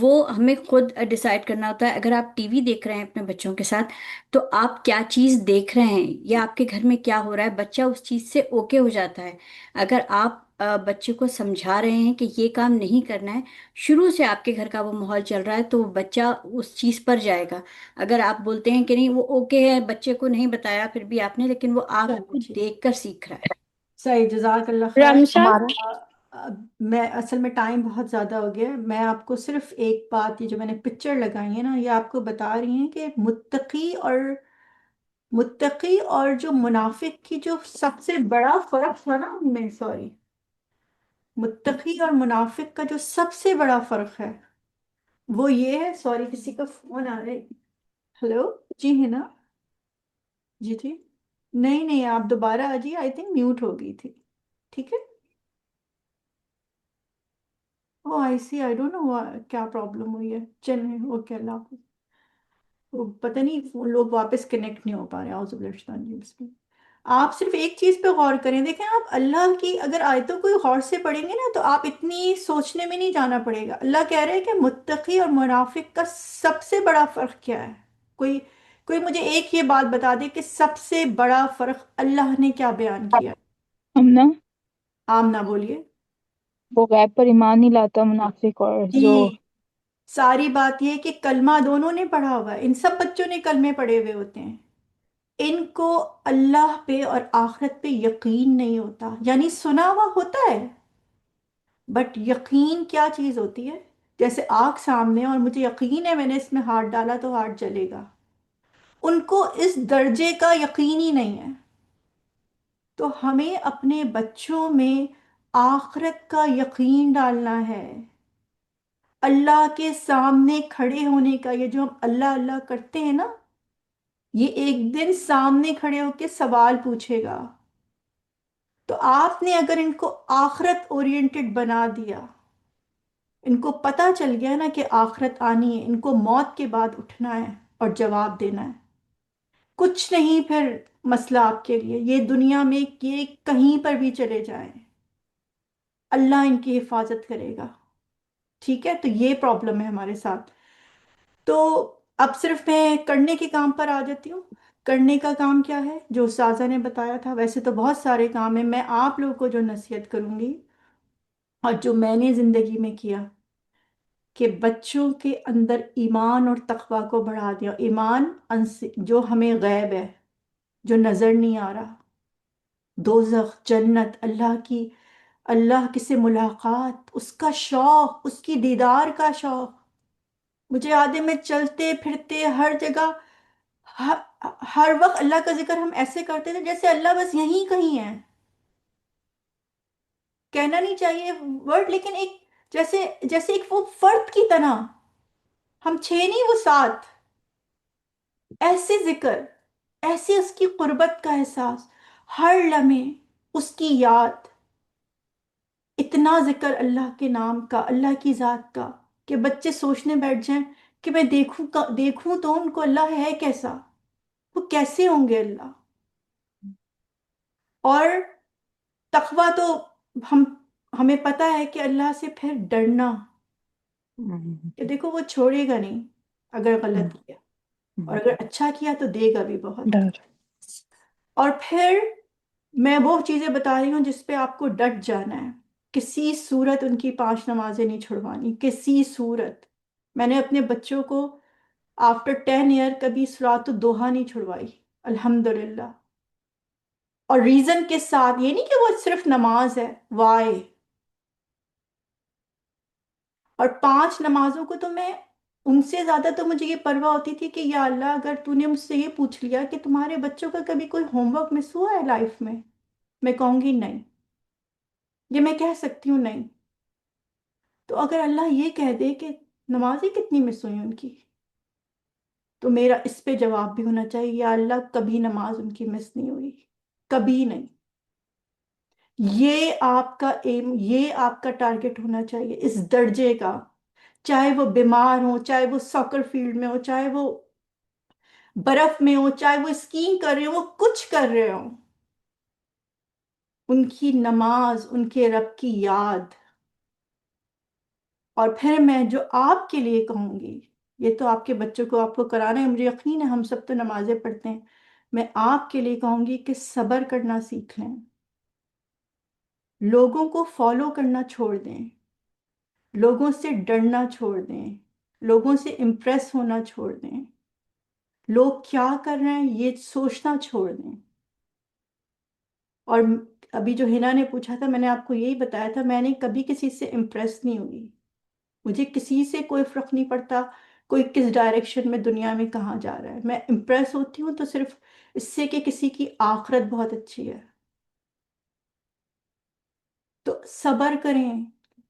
وہ ہمیں خود ڈیسائیڈ کرنا ہوتا ہے. اگر آپ ٹی وی دیکھ رہے ہیں اپنے بچوں کے ساتھ تو آپ کیا چیز دیکھ رہے ہیں یا آپ کے گھر میں کیا ہو رہا ہے، بچہ اس چیز سے اوکے ہو جاتا ہے. اگر آپ بچے کو سمجھا رہے ہیں کہ یہ کام نہیں کرنا ہے، شروع سے آپ کے گھر کا وہ ماحول چل رہا ہے تو وہ بچہ اس چیز پر جائے گا. اگر آپ بولتے ہیں کہ نہیں وہ اوکے ہے، بچے کو نہیں بتایا پھر بھی آپ نے، لیکن وہ آپ کو چلیے دیکھ کر سیکھ رہا ہے. صحیح، جزاک اللہ خیر. رمشا، میں اصل میں ٹائم بہت زیادہ ہو گیا ہے. میں آپ کو صرف ایک بات، یہ جو میں نے پکچر لگائی ہے نا، یہ آپ کو بتا رہی ہیں کہ متقی اور جو منافق کی جو سب سے بڑا فرق تھا نا ان میں، سوری، متقی اور منافق کا جو سب سے بڑا فرق ہے وہ یہ ہے. سوری کسی کا فون آ رہا ہے. ہلو، جی ہے نا، جی جی، نہیں نہیں آپ دوبارہ آ جائیے، آئی تھنک میوٹ ہو گئی تھی. ٹھیک ہے. او آئی سی، آئی ڈونٹ نو کیا پرابلم ہوئی ہے. چلیں اوکے، اللہ حافظ. وہ پتہ نہیں لوگ واپس کنیکٹ نہیں ہو پا رہے. اعوذ باللہ من الشیطان الرجیم. بسم اللہ. آپ صرف ایک چیز پہ غور کریں، دیکھیں آپ اللہ کی اگر آیتوں کو غور سے پڑھیں گے نا تو آپ اتنی سوچنے میں نہیں جانا پڑے گا. اللہ کہہ رہے ہیں کہ متقی اور منافق کا سب سے بڑا فرق کیا ہے. کوئی کوئی مجھے ایک یہ بات بتا دے کہ سب سے بڑا فرق اللہ نے کیا بیان کیا. امنا، آمنہ بولیے. وہ غیب پر ایمان نہیں لاتا منافق، اور جو جی، ساری بات یہ ہے کہ کلمہ دونوں نے پڑھا ہوا ہے. ان سب بچوں نے کلمے پڑھے ہوئے ہوتے ہیں. ان کو اللہ پہ اور آخرت پہ یقین نہیں ہوتا. یعنی سنا ہوا ہوتا ہے بٹ یقین کیا چیز ہوتی ہے؟ جیسے آگ سامنے اور مجھے یقین ہے میں نے اس میں ہاتھ ڈالا تو ہاتھ جلے گا. ان کو اس درجے کا یقین ہی نہیں ہے. تو ہمیں اپنے بچوں میں آخرت کا یقین ڈالنا ہے. اللہ کے سامنے کھڑے ہونے کا، یہ جو ہم اللہ اللہ کرتے ہیں نا، یہ ایک دن سامنے کھڑے ہو کے سوال پوچھے گا. تو آپ نے اگر ان کو آخرت اورینٹڈ بنا دیا، ان کو پتا چل گیا نا کہ آخرت آنی ہے، ان کو موت کے بعد اٹھنا ہے اور جواب دینا ہے. کچھ نہیں پھر مسئلہ آپ کے لیے یہ دنیا میں، یہ کہیں پر بھی چلے جائیں اللہ ان کی حفاظت کرے گا. ٹھیک ہے. تو یہ پرابلم ہے ہمارے ساتھ. تو اب صرف میں کرنے کے کام پر آ جاتی ہوں. کرنے کا کام کیا ہے جو استاذہ نے بتایا تھا؟ ویسے تو بہت سارے کام ہیں. میں آپ لوگوں کو جو نصیحت کروں گی اور جو میں نے زندگی میں کیا کہ بچوں کے اندر ایمان اور تقوی کو بڑھا دیا. ایمان جو ہمیں غیب ہے، جو نظر نہیں آ رہا، دوزخ، جنت، اللہ کی سے ملاقات، اس کا شوق، اس کی دیدار کا شوق. مجھے یاد ہے میں چلتے پھرتے ہر جگہ ہر ہر وقت اللہ کا ذکر ہم ایسے کرتے تھے جیسے اللہ بس یہیں کہیں ہے. کہنا نہیں چاہیے ورڈ، لیکن ایک جیسے ایک وہ فرد کی طرح، ہم چھ نہیں وہ سات. ایسے ذکر، ایسے اس کی قربت کا احساس، ہر لمحے اس کی یاد. اتنا ذکر اللہ کے نام کا، اللہ کی ذات کا، کہ بچے سوچنے بیٹھ جائیں کہ میں دیکھوں تو ان کو اللہ ہے کیسا، وہ کیسے ہوں گے اللہ. اور تقویٰ تو ہمیں پتہ ہے کہ اللہ سے پھر ڈرنا کہ دیکھو وہ چھوڑے گا نہیں اگر غلط کیا، اور اگر اچھا کیا تو دے گا بھی بہت. ڈر. اور پھر میں وہ چیزیں بتا رہی ہوں جس پہ آپ کو ڈٹ جانا ہے. کسی صورت ان کی 5 نمازیں نہیں چھڑوانی، کسی صورت. میں نے اپنے بچوں کو آفٹر 10 ایئر کبھی صلاۃ الضحیٰ نہیں چھڑوائی، الحمدللہ. اور ریزن کے ساتھ، یہ نہیں کہ وہ صرف نماز ہے، وائے. اور 5 نمازوں کو تو میں ان سے زیادہ تو مجھے یہ پرواہ ہوتی تھی کہ یا اللہ اگر تو نے مجھ سے یہ پوچھ لیا کہ تمہارے بچوں کا کبھی کوئی ہوم ورک مس ہوا ہے لائف میں کہوں گی نہیں. یہ میں کہہ سکتی ہوں نہیں. تو اگر اللہ یہ کہہ دے کہ نمازیں کتنی مس ہوئی ان کی، تو میرا اس پہ جواب بھی ہونا چاہیے، یا اللہ کبھی نماز ان کی مس نہیں ہوئی، کبھی نہیں. یہ آپ کا ایم، یہ آپ کا ٹارگٹ ہونا چاہیے اس درجے کا. چاہے وہ بیمار ہوں، چاہے وہ ساکر فیلڈ میں ہو، چاہے وہ برف میں ہو، چاہے وہ اسکیئنگ کر رہے ہوں، وہ کچھ کر رہے ہوں، ان کی نماز، ان کے رب کی یاد. اور پھر میں جو آپ کے لیے کہوں گی، یہ تو آپ کے بچوں کو آپ کو کرانا ہے، مجھے یقین ہے ہم سب تو نمازیں پڑھتے ہیں، میں آپ کے لیے کہوں گی کہ صبر کرنا سیکھ لیں، لوگوں کو فالو کرنا چھوڑ دیں، لوگوں سے ڈرنا چھوڑ دیں، لوگوں سے امپریس ہونا چھوڑ دیں، لوگ کیا کر رہے ہیں یہ سوچنا چھوڑ دیں۔ اور ابھی جو ہنا نے پوچھا تھا، میں نے آپ کو یہی بتایا تھا، میں نے کبھی کسی سے امپریس نہیں ہوئی، مجھے کسی سے کوئی فرق نہیں پڑتا کوئی کس ڈائریکشن میں دنیا میں کہاں جا رہا ہے، میں امپریس ہوتی ہوں تو صرف اس سے کہ کسی کی آخرت بہت اچھی ہے۔ تو صبر کریں،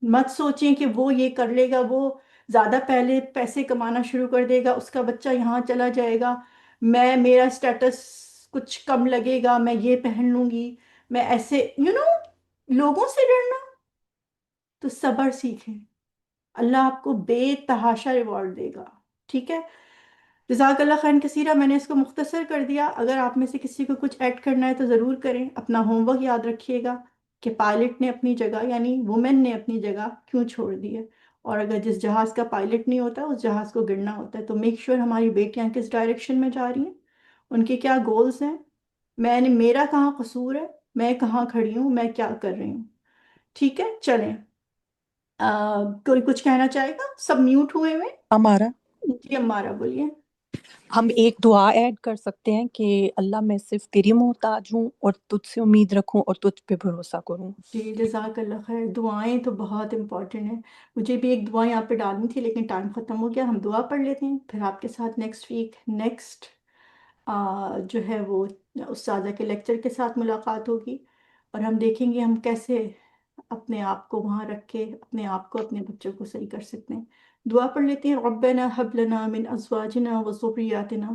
مت سوچیں کہ وہ یہ کر لے گا، وہ زیادہ پہلے پیسے کمانا شروع کر دے گا، اس کا بچہ یہاں چلا جائے گا، میرا سٹیٹس کچھ کم لگے گا، میں یہ پہن لوں گی، میں ایسے لوگوں سے ڈرنا۔ تو صبر سیکھیں، اللہ آپ کو بے تحاشا ریوارڈ دے گا، ٹھیک ہے؟ جزاک اللہ خیر کثیرہ، میں نے اس کو مختصر کر دیا، اگر آپ میں سے کسی کو کچھ ایڈ کرنا ہے تو ضرور کریں۔ اپنا ہوم ورک یاد رکھیے گا کہ پائلٹ نے اپنی جگہ یعنی وومن نے اپنی جگہ کیوں چھوڑ دی ہے، اور اگر جس جہاز کا پائلٹ نہیں ہوتا اس جہاز کو گرنا ہوتا ہے، تو میک شور ہماری بیٹیاں کس ڈائریکشن میں جا رہی ہیں، ان کے کیا گولز ہیں، میرا کہاں قصور ہے، میں کہاں کھڑی ہوں، میں کیا کر رہی ہوں، ٹھیک ہے؟ چلیں، کوئی کچھ کہنا چاہے گا؟ سب میوٹ ہوئے ہوئے؟ ہمارا جی امارا بولیے۔ ہم ایک دعا ایڈ کر سکتے ہیں کہ اللہ میں صرف تیری محتاج ہوں اور تجھ سے امید رکھوں اور تجھ پہ بھروسہ کروں۔ جی جزاک اللہ خیر، دعائیں تو بہت امپورٹنٹ ہیں، مجھے بھی ایک دعا یہاں پہ ڈالنی تھی لیکن ٹائم ختم ہو گیا، ہم دعا پڑھ لیتے ہیں پھر آپ کے ساتھ نیکسٹ ویک جو ہے وہ استاذہ کے لیکچر کے ساتھ ملاقات ہوگی، اور ہم دیکھیں گے ہم کیسے اپنے آپ کو وہاں رکھ کے اپنے آپ کو اپنے بچوں کو صحیح کر سکتے ہیں۔ دعا پڑھ لیتے ہیں، ربنا حب لنا من ازواجنا وذریاتنا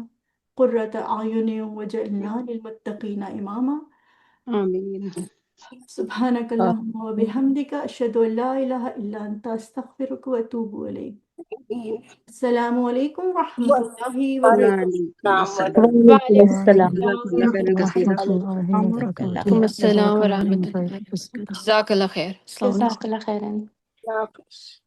قرۃ اعین وجعلنا للمتقین اماما۔ آمین۔ سبحانک اللہم وبحمدک، اشہد ان لا الہ الا انت، استغفرک واتوب الیک۔ السلام علیکم ورحمۃ اللہ وعلیکم السلام وعلیکم ورحمۃ السلام اللہ، جزاک اللہ کثیرہ۔ ورحمۃ اللہ وعلیکم السلام ورحمۃ وبرکاتہ۔ اللہ، جزاک اللہ خیر، السلام علیکم۔ جزاک اللہ خیرن۔ اللہ حافظ۔